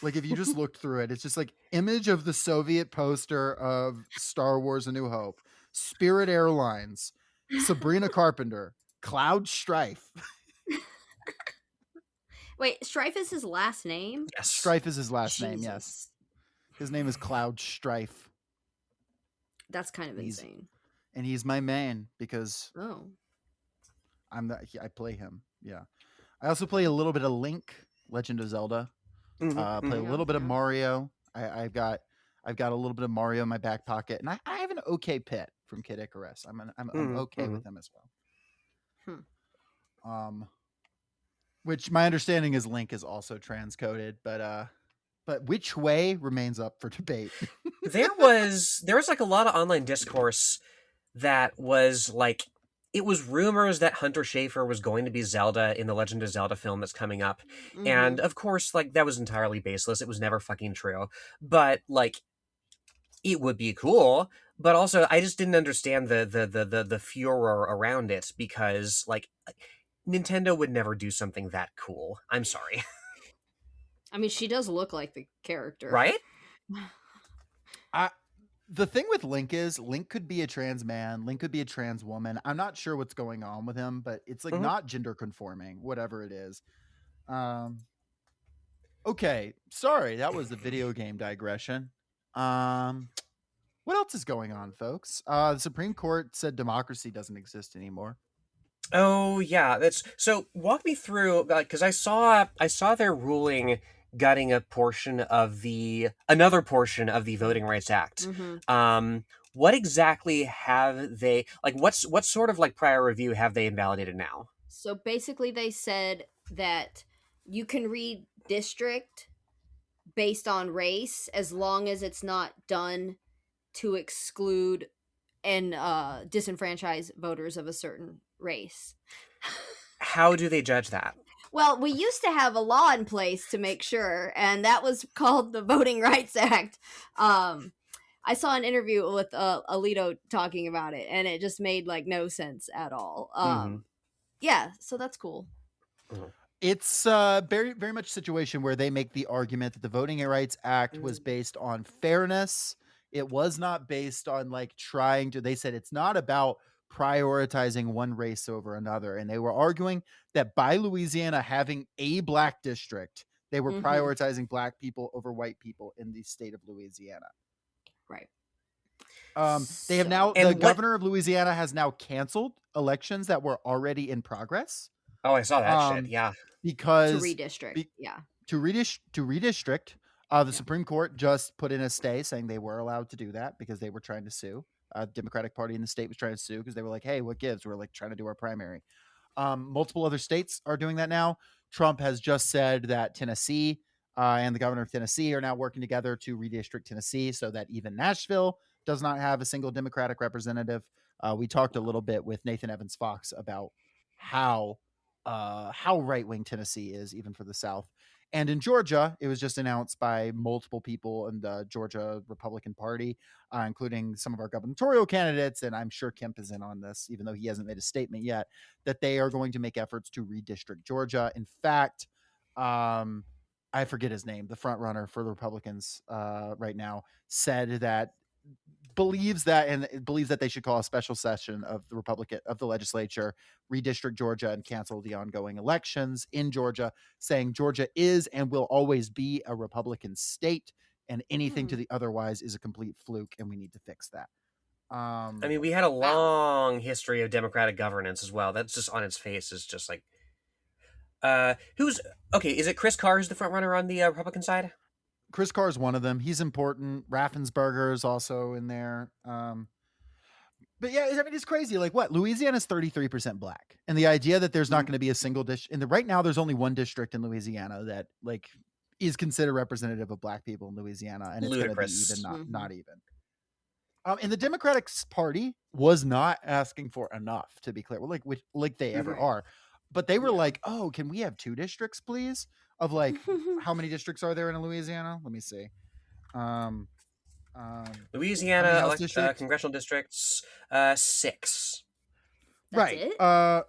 if you just looked through it, it's just like image of the Soviet poster of Star Wars: A New Hope, Spirit Airlines, Sabrina Carpenter, Cloud Strife. Wait, Strife is his last name? Yes. Strife is his last Jesus. name, yes. His name is Cloud Strife. That's kind of insane. And he's my main because Oh. I play him. Yeah. I also play a little bit of Link, Legend of Zelda. Play a little bit of Mario. I've got a little bit of Mario in my back pocket, and I have an okay Pit from Kid Icarus. I'm okay with him as well. Which my understanding is Link is also transcoded, but which way remains up for debate. there was like a lot of online discourse that was like, it was rumors that Hunter Schafer was going to be Zelda in the Legend of Zelda film that's coming up. And of course, like, that was entirely baseless. It was never fucking true. But like, it would be cool. But also, I just didn't understand the furor around it, because like, Nintendo would never do something that cool. I'm sorry. I mean, she does look like the character. Right? The thing with Link is Link could be a trans man, Link could be a trans woman. I'm not sure what's going on with him, but it's like not gender conforming, whatever it is. Okay, sorry, that was a video game digression. What else is going on, folks? The Supreme Court said democracy doesn't exist anymore. Oh yeah, that's so. Walk me through, because I saw their ruling gutting another portion of the Voting Rights Act. What exactly have they, like? What sort of like prior review have they invalidated now? So basically, they said that you can redistrict based on race as long as it's not done to exclude and disenfranchise voters of a certain race. How do they judge that? Well, we used to have a law in place to make sure, and that was called the Voting Rights Act. I saw an interview with Alito talking about it, and it just made like no sense at all. Yeah, so that's cool. It's very, very much a situation where they make the argument that the Voting Rights Act was based on fairness. It was not based on like trying to, they said it's not about prioritizing one race over another. And they were arguing that by Louisiana having a black district, they were prioritizing black people over white people in the state of Louisiana. Right. They have now, the governor of Louisiana has now canceled elections that were already in progress. Oh, I saw that shit. Yeah. Because to redistrict. To redistrict. The Supreme Court just put in a stay saying they were allowed to do that because they were trying to sue. The Democratic Party in the state was trying to sue because they were like, hey, what gives? We're like trying to do our primary. Multiple other states are doing that now. Trump has just said that Tennessee and the governor of Tennessee are now working together to redistrict Tennessee so that even Nashville does not have a single Democratic representative. We talked a little bit with Nathan Evans Fox about how right-wing Tennessee is, even for the South. And in Georgia, it was just announced by multiple people in the Georgia Republican Party, including some of our gubernatorial candidates, and I'm sure Kemp is in on this, even though he hasn't made a statement yet, that they are going to make efforts to redistrict Georgia. In fact, I forget his name, the front runner for the Republicans right now, said that believes that they should call a special session of the legislature, redistrict Georgia, and cancel the ongoing elections in Georgia, saying Georgia is and will always be a Republican state, and anything to the otherwise is a complete fluke, and we need to fix that. I mean, we had a long history of democratic governance as well. That's just on its face is just like, who's okay? Is it Chris Carr who's the front runner on the Republican side? Chris Carr is one of them. He's important. Raffensperger is also in there. But yeah, I mean, it's crazy. Like, what? Louisiana's 33% black, and the idea that there's not going to be a single district. Right now, there's only one district in Louisiana that like is considered representative of black people in Louisiana, and it's going to be even not even. And the Democratic Party was not asking for enough, to be clear. Well, like they ever are, but they were like, "Oh, can we have 2 districts, please?" Of like, how many districts are there in Louisiana? Let me see. Louisiana congressional districts, 6. That's right.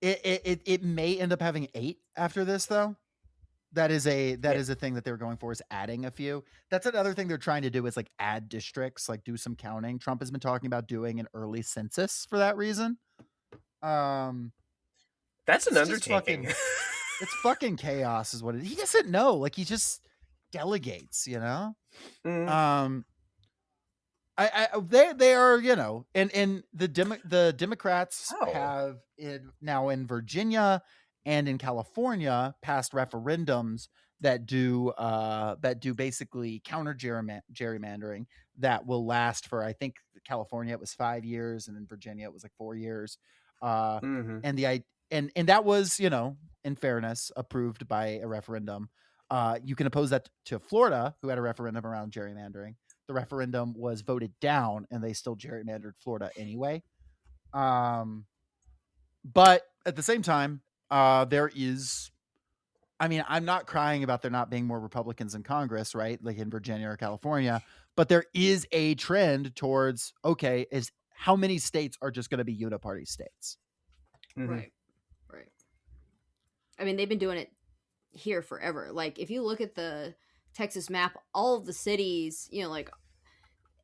It may end up having 8 after this, though. That is a thing that they're going for, is adding a few. That's another thing they're trying to do, is like add districts, like do some counting. Trump has been talking about doing an early census for that reason. That's an undertaking. It's fucking chaos is what it is. He doesn't know. Like, he just delegates, you know? Mm-hmm. They are, you know, and the Democrats have now in Virginia and in California passed referendums that do basically counter gerrymandering that will last for, I think California it was 5 years, and in Virginia it was like 4 years. And that was, you know, in fairness, approved by a referendum. You can oppose that to Florida, who had a referendum around gerrymandering. The referendum was voted down, and they still gerrymandered Florida anyway. But at the same time, there is, I mean, I'm not crying about there not being more Republicans in Congress, right? Like in Virginia or California, but there is a trend towards, okay, is how many states are just going to be uniparty states? Right. I mean, they've been doing it here forever. Like, if you look at the Texas map, all of the cities, you know, like,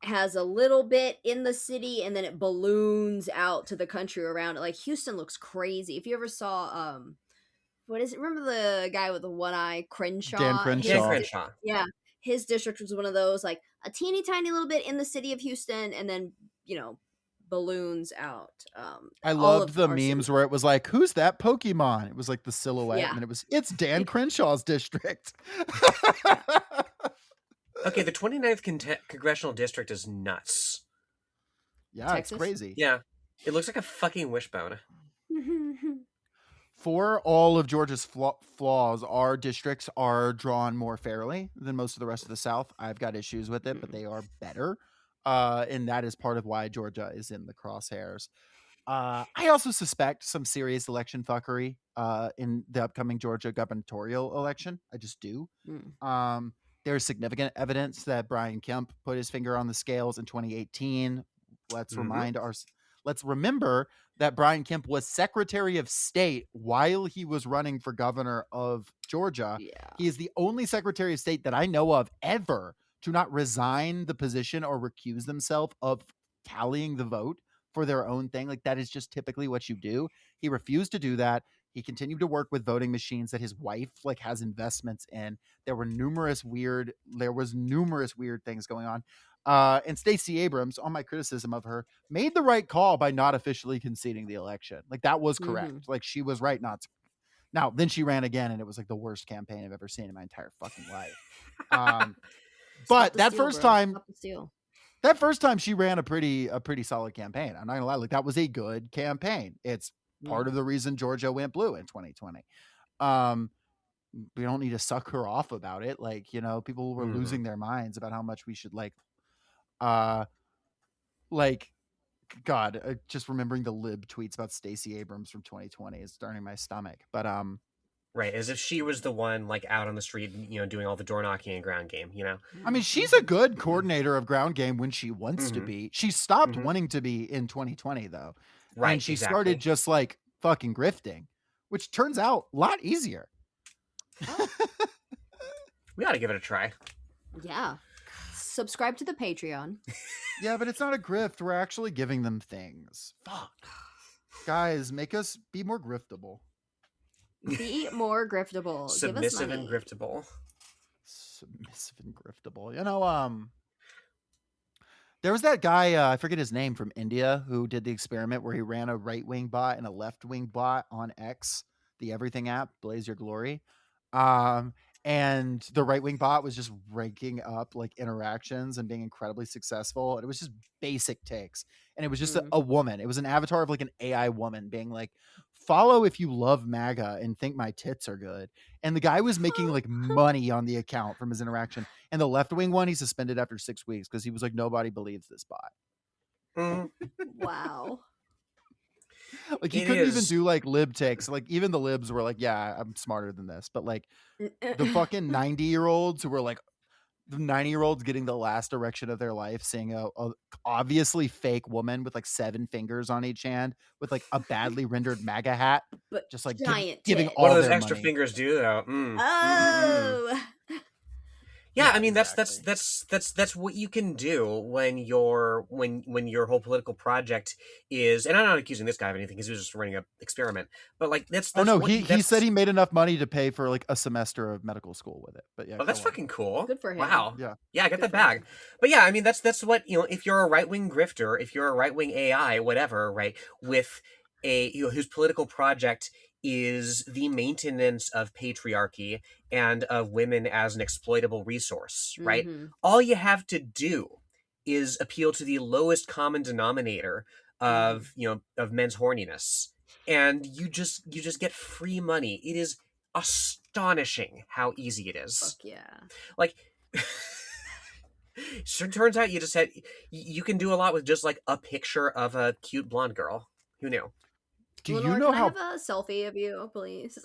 has a little bit in the city, and then it balloons out to the country around it. Like, Houston looks crazy. If you ever saw, what is it? Remember the guy with the one eye, Crenshaw? Dan Crenshaw. Yeah. His district was one of those, like, a teeny tiny little bit in the city of Houston, and then, you know, balloons out. I loved the memes where it was like, who's that Pokemon? It was like the silhouette, and it's Dan Crenshaw's district. Okay, the 29th congressional district is nuts. Yeah, Texas? It's crazy. Yeah, it looks like a fucking wishbone. For all of Georgia's flaws, our districts are drawn more fairly than most of the rest of the South. I've got issues with it, but they are better. And that is part of why Georgia is in the crosshairs. I also suspect some serious election fuckery in the upcoming Georgia gubernatorial election. I just do. There's significant evidence that Brian Kemp put his finger on the scales in 2018. Let's remember that Brian Kemp was Secretary of State while he was running for governor of Georgia. Yeah. He is the only Secretary of State that I know of ever to not resign the position or recuse themselves of tallying the vote for their own thing. Like, that is just typically what you do. He refused to do that. He continued to work with voting machines that his wife like has investments in. There was numerous weird things going on. And Stacey Abrams, on my criticism of her, made the right call by not officially conceding the election. Like, that was correct. Like, she was right not to. Now, then she ran again, and it was like the worst campaign I've ever seen in my entire fucking life. But that first time she ran a pretty solid campaign. I'm not gonna lie, like, that was a good campaign. It's part of the reason Georgia went blue in 2020. We don't need to suck her off about it. Like, you know, people were losing their minds about how much we should just remembering the lib tweets about Stacey Abrams from 2020 is turning my stomach. But right, as if she was the one like out on the street, you know, doing all the door knocking and ground game, you know? I mean, she's a good coordinator of ground game when she wants to be. She stopped wanting to be in 2020 though. Right. And she started just like fucking grifting, which turns out a lot easier. We ought to give it a try. Yeah. Subscribe to the Patreon. Yeah, but it's not a grift. We're actually giving them things. Fuck. Guys, make us be more griftable. Be more griftable. Submissive Give us and money. griftable. Submissive and griftable. You know, there was that guy, I forget his name, from India who did the experiment where he ran a right-wing bot and a left-wing bot on X, the everything app, Blaze Your Glory. Um, and the right-wing bot was just ranking up like interactions and being incredibly successful. And it was just basic takes. And it was just a woman. It was an avatar of like an AI woman being like, follow if you love MAGA and think my tits are good. And the guy was making like money on the account from his interaction. And the left wing one, he suspended after 6 weeks because he was like, nobody believes this bot. Mm. Wow. Like he It couldn't even is. do like lib takes. Like even the libs were like, yeah, I'm smarter than this. But like the fucking 90-year-olds who were like, the 90-year-olds getting the last erection of their life, seeing a obviously fake woman with like 7 fingers on each hand with like a badly rendered MAGA hat, But just like giant giving tits. What all do those their extra money. fingers do, though? Oh. Yeah, Yeah, I mean exactly. that's what you can do when your whole political project is, and I'm not accusing this guy of anything because he was just running an experiment, but like that's Oh no, what he said he made enough money to pay for like a semester of medical school with it. But yeah, oh, that's go on. fucking cool. Good for him. Wow. Yeah. Yeah, get Good that for bag. him. But yeah, I mean that's what, if you're a right-wing grifter, if you're a right-wing AI, whatever, right, with a whose political project is the maintenance of patriarchy and of women as an exploitable resource, right? Mhm. All you have to do is appeal to the lowest common denominator of, of men's horniness, and you just get free money. It is astonishing how easy it is. Fuck yeah. Like sure, turns out you can do a lot with just like a picture of a cute blonde girl. Who knew? Do Lenore, you know can how I have a selfie of you, please?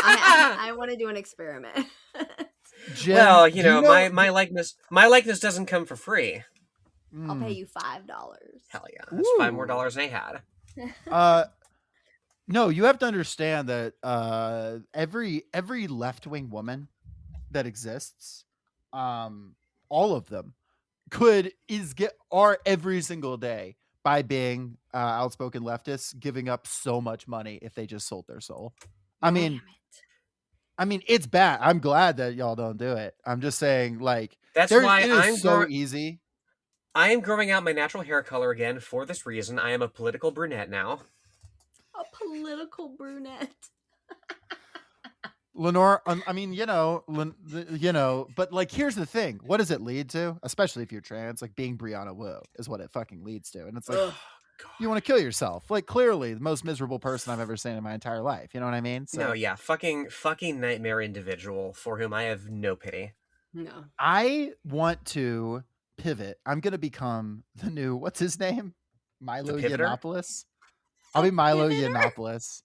I want to do an experiment. Jen, Well, do you know my likeness doesn't come for free. I'll pay Mm. you $5. Hell yeah, that's $5 more Ooh. than I had. No, you have to understand that every left-wing woman that exists, all of them are every single day by being outspoken leftists giving up so much money if they just sold their soul. I Damn mean, it. it's bad. I'm glad that y'all don't do it. I'm just saying, like, That's it why is so easy. I am growing out my natural hair color again for this reason. I am a political brunette now. A political brunette. Lenore, I mean, but like, here's the thing. What does it lead to? Especially if you're trans, like being Brianna Wu is what it fucking leads to. And it's like, Ugh. you want to kill yourself. Like, clearly the most miserable person I've ever seen in my entire life. You know what I mean? So No, yeah, fucking nightmare individual for whom I have no pity. No. I want to pivot. I'm going to become the new, what's his name? Milo The pivoter? Yiannopoulos. I'll be Milo pivoter? Yiannopoulos.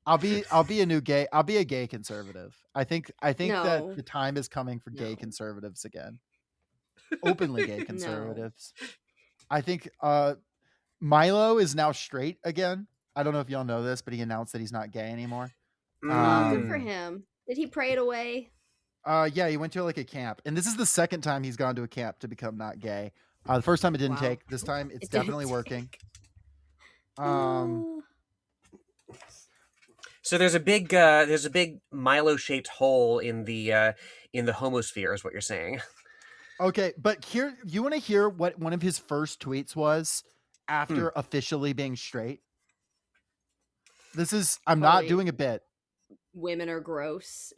I'll be a new gay. I'll be a gay conservative. I think No. that the time is coming for gay No. conservatives again. Openly gay conservatives. No. I think Milo is now straight again. I don't know if y'all know this, but he announced that he's not gay anymore. Oh, good for him. Did he pray it away? Yeah, he went to like a camp, and this is the second time he's gone to a camp to become not gay. The first time it didn't Wow. take. This time it's It didn't definitely working. So there's a big Milo-shaped hole in the homosphere, is what you're saying. Okay, but here, you want to hear what one of his first tweets was after officially being straight? I'm not doing a bit. Women are gross.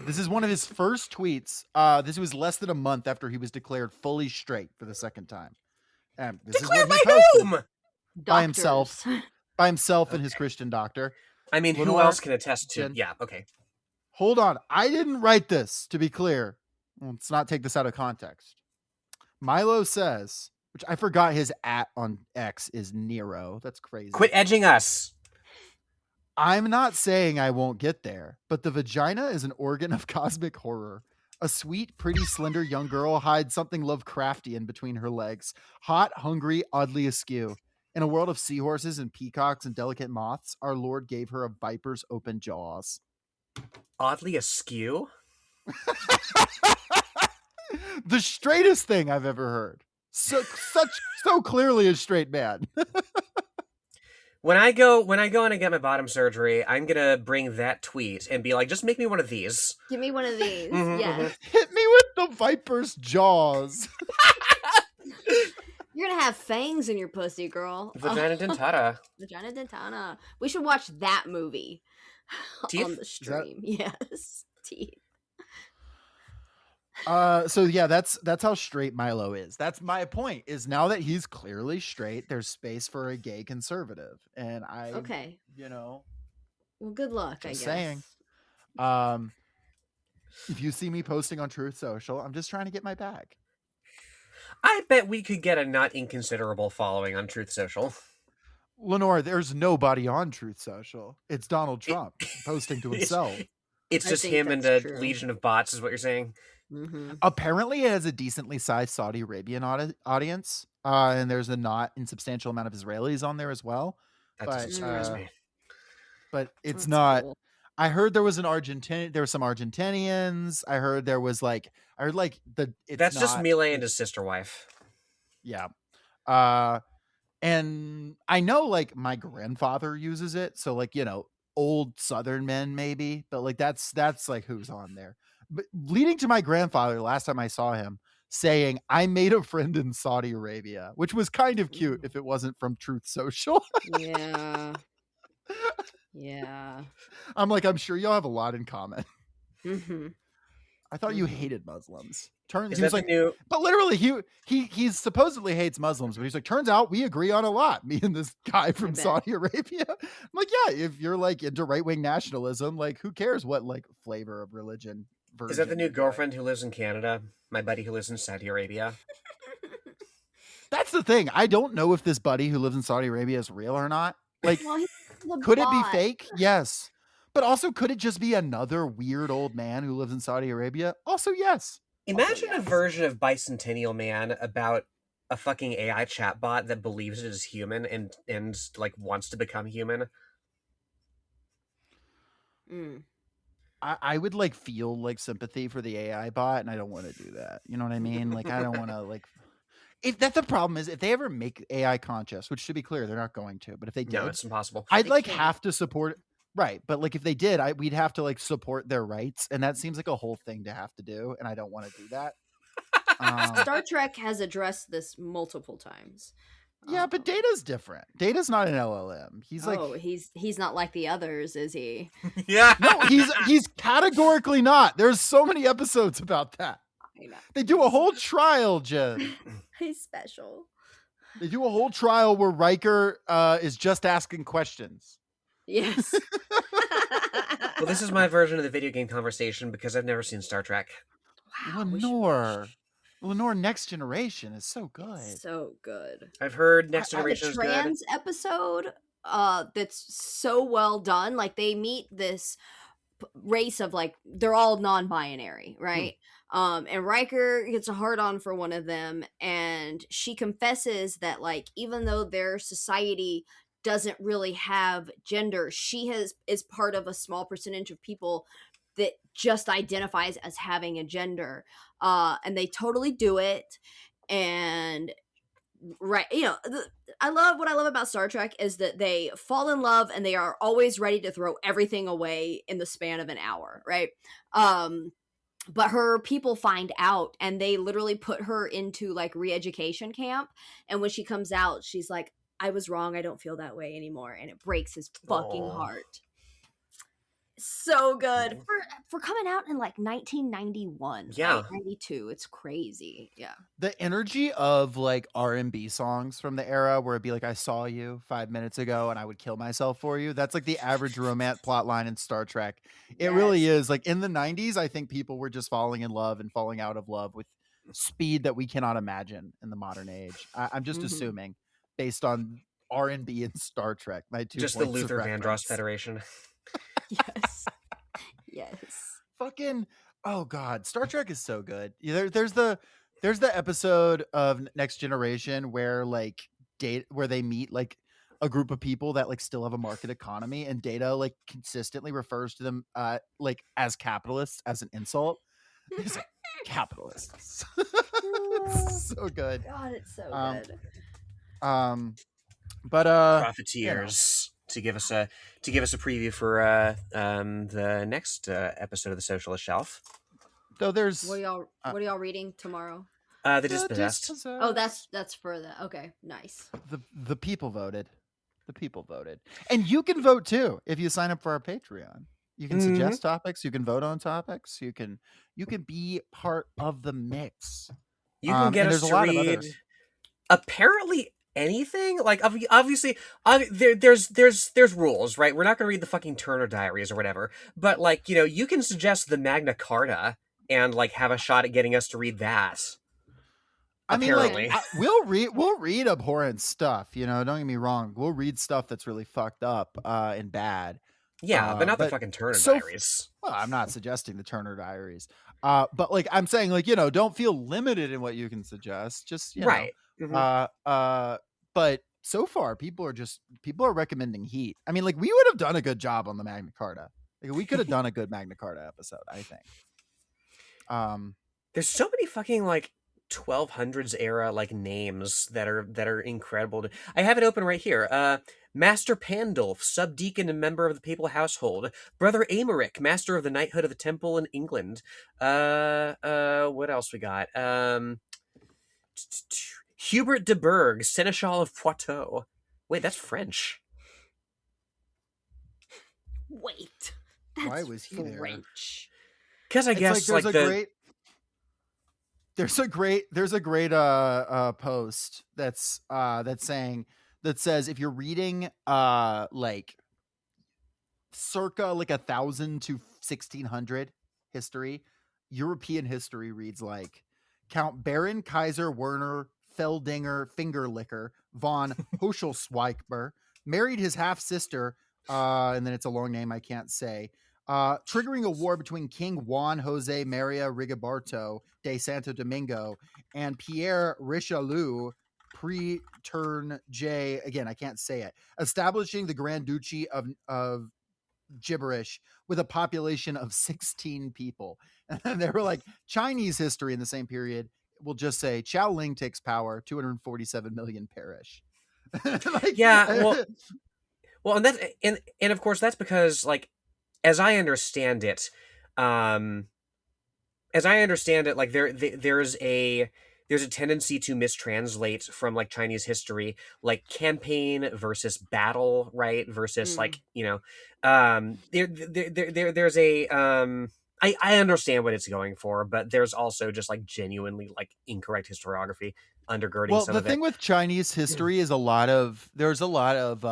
This is one of his first tweets. This was less than a month after he was declared fully straight for the second time. And this Declared is what he by posted. whom? By himself. By himself and his Okay. Christian doctor. I mean, who Lenore, else can attest to? Jen. Yeah, okay. Hold on. I didn't write this, to be clear. Let's not take this out of context. Milo says, which I forgot his @ on X is Nero. That's crazy. Quit edging us. I'm not saying I won't get there, but the vagina is an organ of cosmic horror. A sweet, pretty, slender young girl hides something Lovecraftian between her legs. Hot, hungry, oddly askew. In a world of seahorses and peacocks and delicate moths, our Lord gave her a viper's open jaws. Oddly askew? The straightest thing I've ever heard. So clearly a straight man. When I go and I get my bottom surgery, I'm gonna bring that tweet and be like, just make me one of these. Give me one of these. Mhm, Yes. Hit me with the viper's jaws. You're gonna have fangs in your pussy, girl. Vagina dentata. Vagina dentata. We should watch that movie Teeth? on the stream. Yes. Teeth. So yeah, that's how straight Milo is. That's my point, is now that he's clearly straight, there's space for a gay conservative. And I Okay. you know, Well, good luck, I just guess. saying. If you see me posting on Truth Social, I'm just trying to get my bag. I bet we could get a not inconsiderable following on Truth Social. Lenore, there's nobody on Truth Social. It's Donald Trump posting to himself. It's I just think him and that's a true. legion of bots, is what you're saying. Mm-hmm. Apparently, it has a decently sized Saudi Arabian audience, and there's a not insubstantial amount of Israelis on there as well. That But doesn't surprise me. but it's That's not. cool. I heard there was there were some Argentinians. I heard there was That's just Milei and his sister wife. Yeah. And I know like my grandfather uses it, so like, you know, old Southern men maybe, but like that's like who's on there. But leading to my grandfather, last time I saw him, saying, "I made a friend in Saudi Arabia," which was kind of cute if it wasn't from Truth Social. Yeah. Yeah. I'm like, I'm sure y'all have a lot in common. Mm-hmm. I thought you hated Muslims. Is that like, the new? but literally he supposedly hates Muslims, but he's like, turns out we agree on a lot. Me and this guy from bet. Saudi Arabia. I'm like, yeah, if you're like into right-wing nationalism, like who cares what like flavor of religion? Is that the version new you're girlfriend who lives in Canada? My buddy who lives in Saudi Arabia. That's the thing. I don't know if this buddy who lives in Saudi Arabia is real or not. Like, Well, he's the could it be bot. fake? Yes. But also, could it just be another weird old man who lives in Saudi Arabia? Also, yes. Imagine a yes. version of Bicentennial Man about a fucking AI chatbot that believes it is human and like wants to become human. Mm. I would like feel like sympathy for the AI bot, and I don't want to do that. You know what I mean? Like, I don't want to like. If that's the problem is if they ever make AI conscious, which to be clear, they're not going to, but if they did, No, it's impossible. I'd They like can't. have to support it. Right. But like if they did, we'd have to like support their rights. And that seems like a whole thing to have to do. And I don't want to do that. Star Trek has addressed this multiple times. Yeah, but Data's different. Data's not an LLM. He's like, he's not like the others, is he? Yeah. no, he's categorically not. There's so many episodes about that. I know. They do a whole trial, Jen. He's special. They do a whole trial where Riker is just asking questions. Yes. Well, this is my version of the video game conversation because I've never seen Star Trek. Wow, we should watch. Lenore Next Generation is so good. So good. I've heard Next The Generation is good. trans episode, that's so well done. Like they meet this race of like they're all non-binary, right? And Riker gets a hard on for one of them, and she confesses that like even though their society doesn't really have gender, she is part of a small percentage of people that just identifies as having a gender, and they totally do it. And right, you know, what I love about Star Trek is that they fall in love and they are always ready to throw everything away in the span of an hour, right? But her people find out and they literally put her into like re-education camp, and when she comes out she's like, I was wrong, I don't feel that way anymore, and it breaks his fucking Aw. heart. So good Cool. for coming out in like 1991. Yeah. right? 92. It's crazy. Yeah. The energy of like R&B songs from the era where it'd be like, I saw you 5 minutes ago and I would kill myself for you. That's like the average romance plot line in Star Trek. It really is. Like in the 90s, I think people were just falling in love and falling out of love with speed that we cannot imagine in the modern age. I'm just assuming based on R&B and Star Trek. My two Just the points of Luther Vandross reference. Federation. Yes. Yes. Fucking oh god, Star Trek is so good. There's the episode of Next Generation where like where they meet like a group of people that like still have a market economy, and Data like consistently refers to them like as capitalists as an insult. He's like, capitalists. It's so good. God, it's so Um, good. But Profiteers to give us a preview for the next episode of the Socialist Shelf. though there's What are y'all reading tomorrow? The the Dispossessed. Oh, that's for the okay, nice. the people voted. The people voted, and you can vote too if you sign up for our Patreon. You can suggest topics. You can vote on topics. You can be part of the mix. You can get and us there's a to lot of read other. apparently anything. Like obviously, there's rules, right? We're not going to read the fucking Turner Diaries or whatever. But like, you can suggest the Magna Carta and like have a shot at getting us to read that. I mean, Apparently. like, we'll read abhorrent stuff. Don't get me wrong. We'll read stuff that's really fucked up and bad. Yeah, but not the fucking Turner Diaries. Well, I'm not suggesting the Turner Diaries. But like I'm saying, like, don't feel limited in what you can suggest. Just right. But so far people are recommending Heat. I mean, like, we would have done a good job on the Magna Carta. Like, we could have done a good Magna Carta episode, I think. There's so many fucking like 1200s era like names that are incredible. I have it open right here. Master Pandulf, subdeacon and member of the papal household. Brother Amaric, master of the knighthood of the temple in England. What else we got? Hubert de Burgh, seneschal of Poitou. Wait, that's French. Wait, why was he French? Because I guess like there's a great post that says if you're reading like circa like 1000 to 1600 history, European history reads like Count Baron Kaiser Werner Feldinger Fingerlicker von Hochschweigber married his half sister, and then it's a long name I can't say. Triggering a war between King Juan Jose Maria Rigoberto de Santo Domingo and Pierre Richelieu Pre-Turn J, again, I can't say it, establishing the Grand Duchy of gibberish with a population of 16 people. And they were like, Chinese history in the same period will just say Chao Ling takes power, 247 million perish. Like, yeah, well, and that's and of course that's because, like, as I understand it, like there's a tendency to mistranslate from like Chinese history, like campaign versus battle, right? Versus like, there's a I understand what it's going for, but there's also just like genuinely like incorrect historiography undergirding some of it. Well, the thing with Chinese history is there's a lot of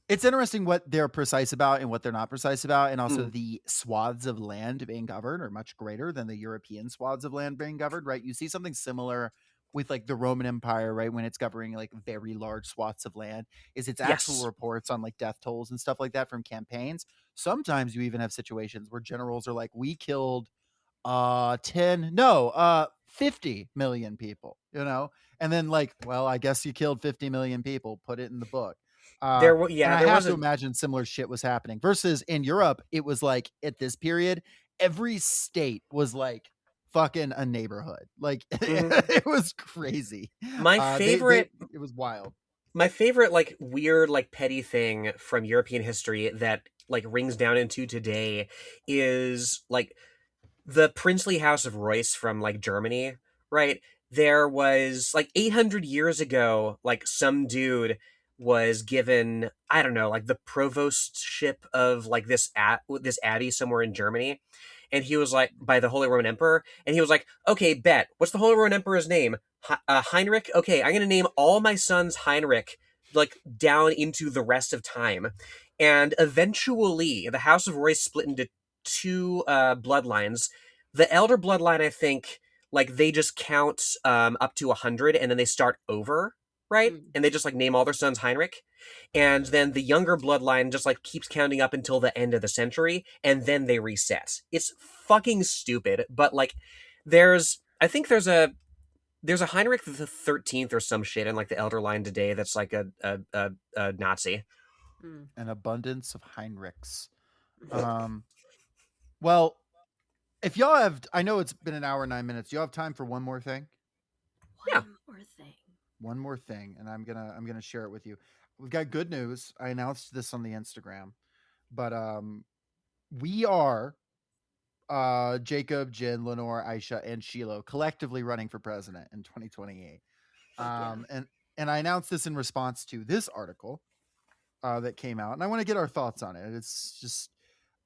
it's interesting what they're precise about and what they're not precise about. And also the swaths of land being governed are much greater than the European swaths of land being governed, right? You see something similar with like the Roman Empire, right? When it's governing like very large swaths of land, is its actual reports on like death tolls and stuff like that from campaigns. Sometimes you even have situations where generals are like, we killed 50 million people, and then like, well, I guess you killed 50 million people, put it in the book. I have to imagine similar shit was happening. Versus in Europe, it was like at this period, every state was like fucking a neighborhood. Like it was crazy. My favorite, it was wild. My favorite like weird like petty thing from European history that like rings down into today is like the princely house of Reuss from like Germany, right? There was like 800 years ago, like some dude was given, I don't know, like the provostship of like this abbey somewhere in Germany, and he was like, by the Holy Roman Emperor, and he was like, okay, bet, what's the Holy Roman Emperor's name? Heinrich. Okay, I'm gonna name all my sons Heinrich, like down into the rest of time. And eventually the House of Reuss split into two bloodlines. The elder bloodline, I think, like they just count up to 100 and then they start over, right? And they just like name all their sons Heinrich. And then the younger bloodline just like keeps counting up until the end of the century, and then they reset. It's fucking stupid, but like I think there's a Heinrich the 13th or some shit in like the elder line today that's like a Nazi. An abundance of Heinrichs. Well, If y'all have, I know it's been an hour and 9 minutes. You have time for one more thing. Yeah. One more thing. One more thing, and I'm gonna share it with you. We've got good news. I announced this on the Instagram, but we are Jacob, Jen, Lenore, Aisha, and Shiloh collectively running for president in 2028. Fuck yeah. And I announced this in response to this article that came out, and I want to get our thoughts on it. It's just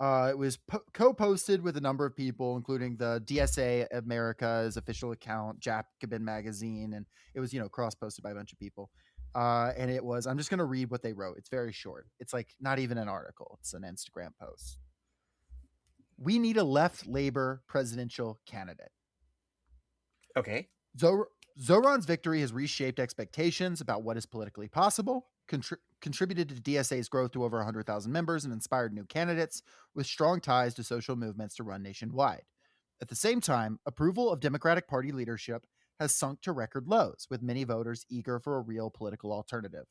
it was co-posted with a number of people, including the DSA America's official account, Jacobin Magazine, and it was cross-posted by a bunch of people. And it was, I'm just going to read what they wrote. It's very short. It's like not even an article. It's an Instagram post. We need a left Labor presidential candidate. Okay. Zoran's victory has reshaped expectations about what is politically possible, contributed to DSA's growth to over 100,000 members, and inspired new candidates with strong ties to social movements to run nationwide. At the same time, approval of Democratic Party leadership has sunk to record lows, with many voters eager for a real political alternative.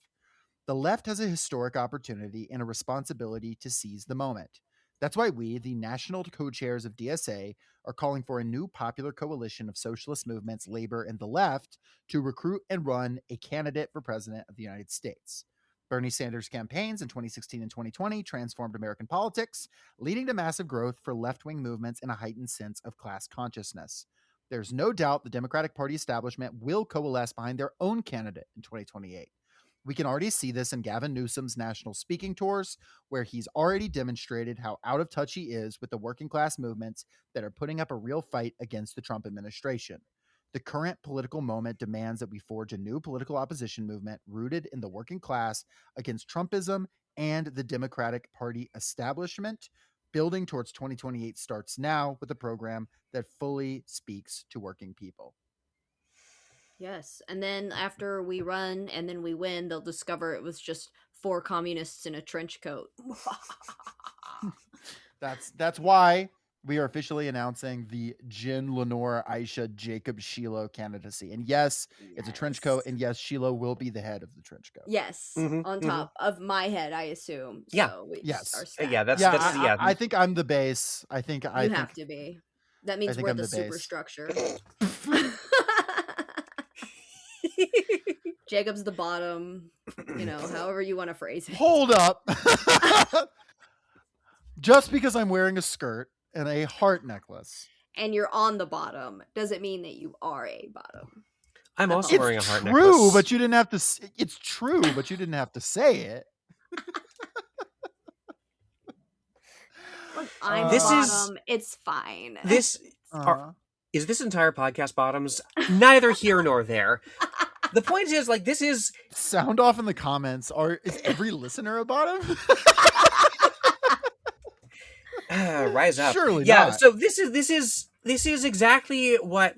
The left has a historic opportunity and a responsibility to seize the moment. That's why we, the national co-chairs of DSA, are calling for a new popular coalition of socialist movements, labor, and the left to recruit and run a candidate for president of the United States. Bernie Sanders' campaigns in 2016 and 2020 transformed American politics, leading to massive growth for left-wing movements and a heightened sense of class consciousness. There's no doubt the Democratic Party establishment will coalesce behind their own candidate in 2028. We can already see this in Gavin Newsom's national speaking tours, where he's already demonstrated how out of touch he is with the working class movements that are putting up a real fight against the Trump administration. The current political moment demands that we forge a new political opposition movement rooted in the working class against Trumpism and the Democratic Party establishment. Building towards 2028 starts now with a program that fully speaks to working people. Yes. And then after we run and then we win, they'll discover it was just 4 communists in a trench coat. That's why we are officially announcing the Jen, Lenore, Aisha, Jacob, Shiloh candidacy. And yes, it's a trench coat. And yes, Shiloh will be the head of the trench coat. Yes, on top of my head, I assume. So Yeah. we Yes. are stacked. Yeah, that's I think I'm the base. I think you have to be. That means think we're I'm the the base. superstructure. Jacob's the bottom, however you want to phrase it. Hold up. Just because I'm wearing a skirt and a heart necklace. And you're on the bottom doesn't mean that you are a bottom. I'm also wearing a heart necklace. It's true, but you didn't have to. It's true, but you didn't have to say it. Look, I'm the bottom. It's fine. Is this entire podcast bottoms? Neither here nor there. The point is, this is sound off in the comments. Is every listener a bottom? Rise up. Surely not. So this is exactly what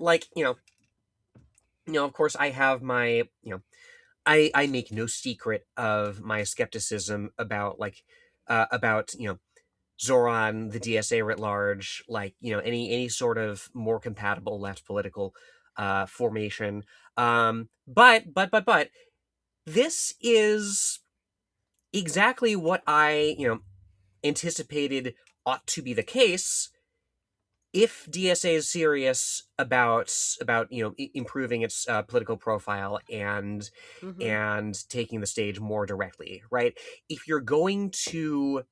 of course I have my I make no secret of my skepticism about Zoran, the DSA writ large, any sort of more compatible left political formation. But this is exactly what I anticipated ought to be the case if DSA is serious about improving its political profile and taking the stage more directly, right? If you're going to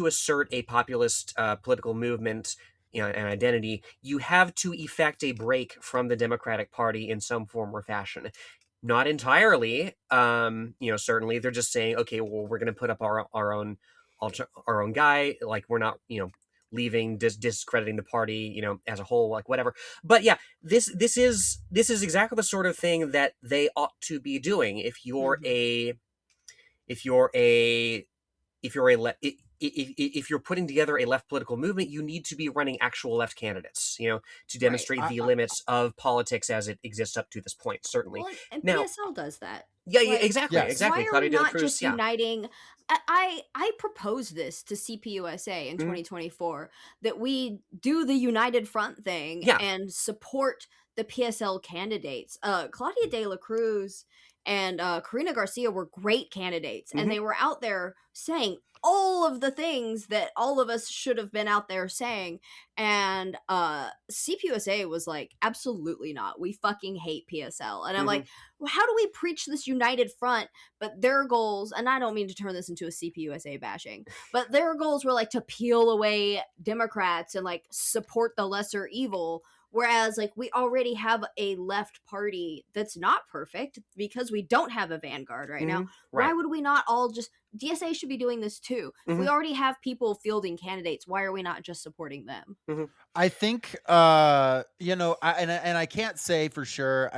assert a populist political movement, an identity, you have to effect a break from the Democratic Party in some form or fashion. Not entirely, certainly. They're just saying, okay, well, we're going to put up our own guy. We're not, leaving, discrediting the party, as a whole, whatever. But yeah, this is exactly the sort of thing that they ought to be doing. If you're if you're putting together a left political movement, you need to be running actual left candidates, to demonstrate the limits of politics as it exists up to this point, certainly. Well, and now, PSL does that. Yeah, exactly, exactly. Why are we not just uniting? I proposed this to CPUSA in 2024 that we do the United Front thing and support the PSL candidates. Claudia de la Cruz and Karina Garcia were great candidates, Mhm. and they were out there saying all of the things that all of us should have been out there saying. And CPUSA was like, absolutely not. We fucking hate PSL. And I'm like, Mhm. well, how do we preach this united front? But their goals, and I don't mean to turn this into a CPUSA bashing, but their goals were like to peel away Democrats and like support the lesser evil. Whereas, like, we already have a left party that's not perfect because we don't have a vanguard right now. Mhm. Why Right. would we not all just. DSA should be doing this too. If we Mhm. already have people fielding candidates, why are we not just supporting them? Mhm. I think, and I can't say for sure.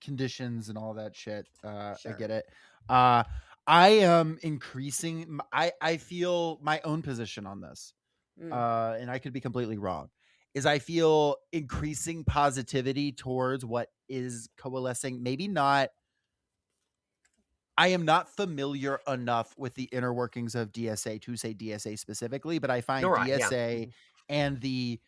Conditions and all that shit. I Sure. get it. Uh, I am increasing. I feel my own position on this. And I could be completely wrong, is I feel increasing positivity towards what is coalescing. Maybe not. I am not familiar enough with the inner workings of DSA to say DSA specifically, but I find All right. Yeah. DSA Mhm. and the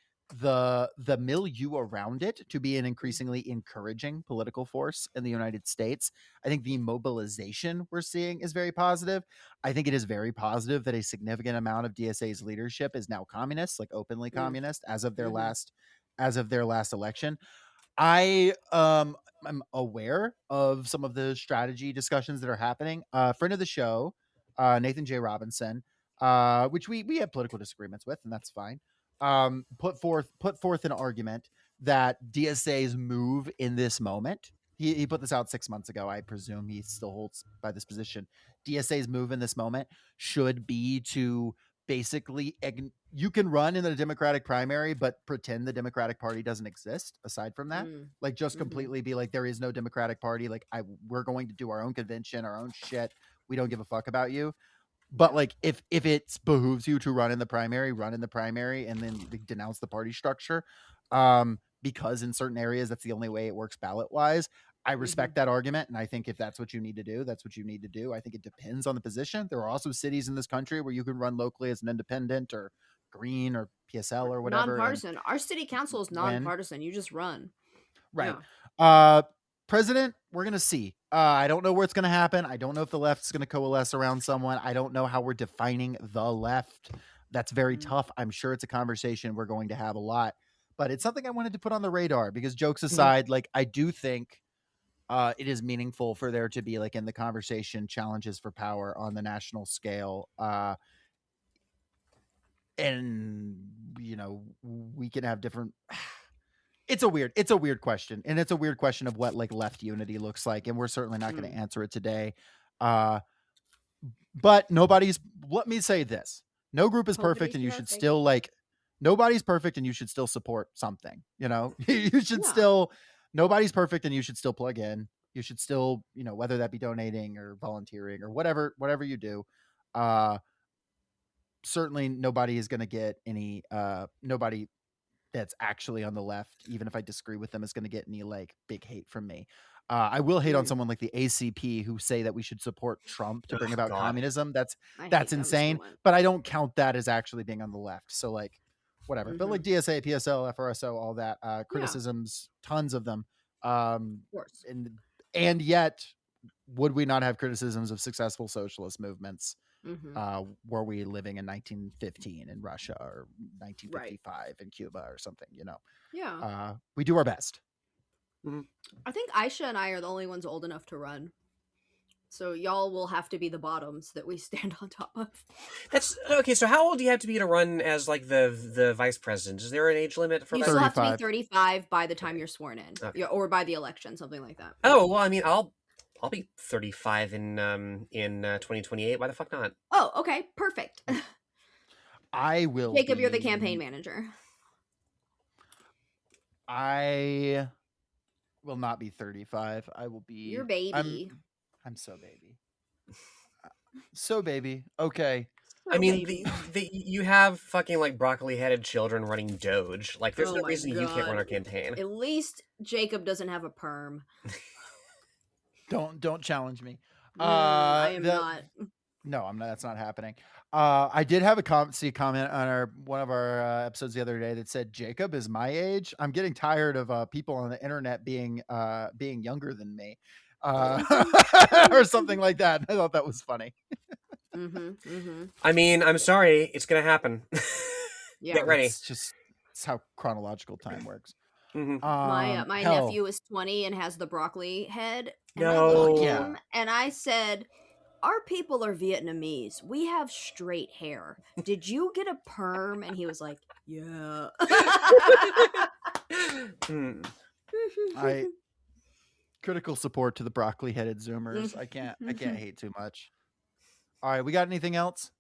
milieu around it to be an increasingly encouraging political force in the United States. I think the mobilization we're seeing is very positive. I think it is very positive that a significant amount of DSA's leadership is now communist, like openly communist, as of their last election. I'm aware of some of the strategy discussions that are happening. Friend of the show, Nathan J. Robinson, which we have political disagreements with, and that's fine. Put forth an argument that DSA's move in this moment. He put this out 6 months ago. I presume he still holds by this position. DSA's move in this moment should be to basically you can run in the Democratic primary, but pretend the Democratic Party doesn't exist. Aside from that, like just completely be like, there is no Democratic Party. Like we're going to do our own convention, our own shit. We don't give a fuck about you. But like, if it behooves you to run in the primary, and then denounce the party structure, because in certain areas that's the only way it works ballot wise. I respect that argument, and I think if that's what you need to do, that's what you need to do. I think it depends on the position. There are also cities in this country where you can run locally as an independent or green or PSL or whatever, and Nonpartisan. Our city council is win. nonpartisan. You just run. Right. Yeah. President, we're gonna see. I don't know where it's gonna happen. I don't know if the left's gonna coalesce around someone. I don't know how we're defining the left. That's very tough. I'm sure it's a conversation we're going to have a lot, but it's something I wanted to put on the radar because, jokes aside, like I do think it is meaningful for there to be, like, in the conversation, challenges for power on the national scale. And we can have different. It's a weird question, and it's a weird question of what like left unity looks like, and we're certainly not going to answer it today. But let me say this: no group is perfect, Nobody's and you should perfect. still like. Nobody's perfect, and you should still support something. You should Yeah. still. Nobody's perfect, and you should still plug in. You should still, whether that be donating or volunteering or whatever you do. Certainly, nobody is going to get any. Nobody that's actually on the left, even if I disagree with them, is going to get any like big hate from me. I will hate on someone like the ACP who say that we should support Trump to bring Oh, about God. communism. I hate That's them insane, so much. but I don't count that as actually being on the left. So like, whatever. But like Mm-hmm. DSA, PSL, FRSO, all that criticisms, tons of them. Of course. And yet, would we not have criticisms of successful socialist movements? Were we living in 1915 in Russia or 1955 in Cuba or something? Yeah. We do our best. I think Aisha and I are the only ones old enough to run. So y'all will have to be the bottoms that we stand on top of. That's okay. So how old do you have to be to run as like the vice president? Is there an age limit for You that? still have to 35. be 35 by the time you're sworn in. Okay. Yeah, or by the election, something like that. Oh well, I mean, I'll be 35 in 2028. Why the fuck not? Oh, okay, perfect. I will. Jacob, you're the campaign manager. I will not be 35. I will be. You're baby. I'm so baby. So baby. Okay. I mean, you have fucking like broccoli-headed children running Doge. Like, there's Oh no my reason you can't run God. our campaign. At least Jacob doesn't have a perm. Don't challenge me. I am not. No, I'm not. That's not happening. I did have a comment on one of our episodes the other day that said Jacob is my age. I'm getting tired of people on the internet being younger than me. or something like that. I thought that was funny. I mean, I'm sorry, it's gonna happen. Yeah. Get ready. It's how chronological time works. My hell, nephew is 20 and has the broccoli head. And No. I looked at Yeah. him and I said, "Our people are Vietnamese. We have straight hair. Did you get a perm?" And he was like, "Yeah." Critical support to the broccoli-headed Zoomers. I can't hate too much. All right, we got anything else?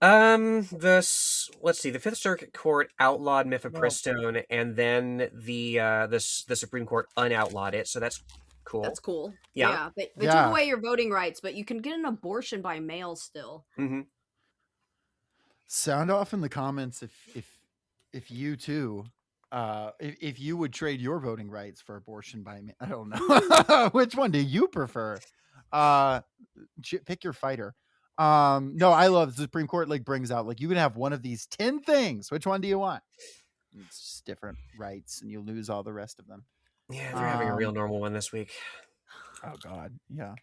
Let's see. The Fifth Circuit Court outlawed mifepristone, and then the Supreme Court unoutlawed it. So that's cool. That's cool. Yeah. They took away your voting rights, but you can get an abortion by mail still. Mm-hmm. Sound off in the comments if you too, if you would trade your voting rights for abortion by mail. I don't know. Which one do you prefer? Pick your fighter. No, I love the Supreme Court brings out you can have one of these 10 things. Which one do you want? It's just different rights and you lose all the rest of them. Yeah, they're having a real normal one this week. Oh God. Yeah.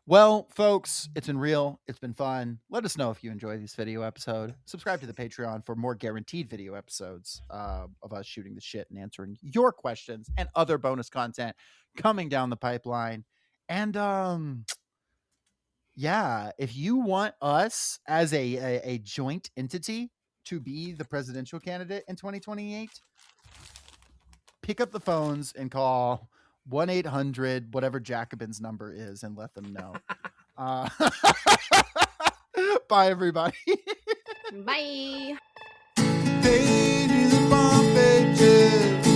Well, folks, it's been real. It's been fun. Let us know if you enjoy this video episode. Subscribe to the Patreon for more guaranteed video episodes of us shooting the shit and answering your questions and other bonus content coming down the pipeline. And yeah, if you want us as a joint entity to be the presidential candidate in 2028, pick up the phones and call 1-800 whatever Jacobin's number is and let them know. Bye, everybody. Bye. Pages upon pages,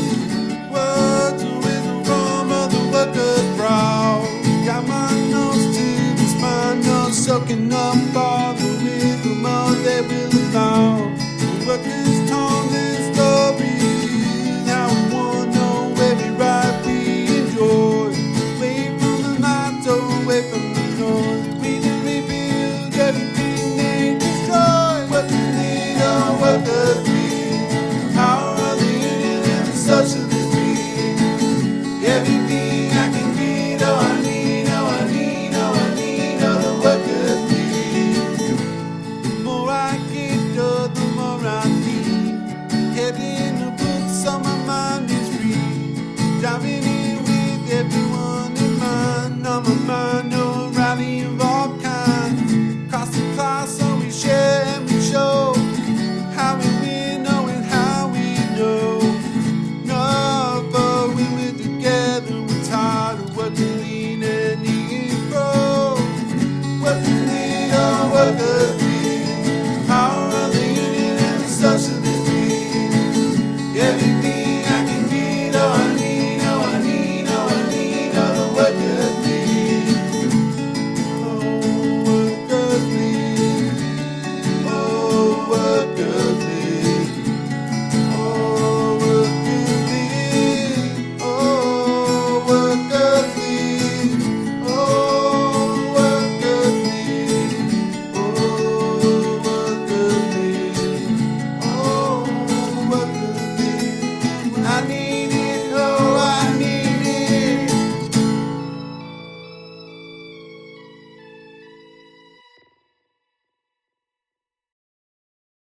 words of wisdom from other workers' brow. Got my nose to the spine, nose soaking up all the wisdom of their will allow. Working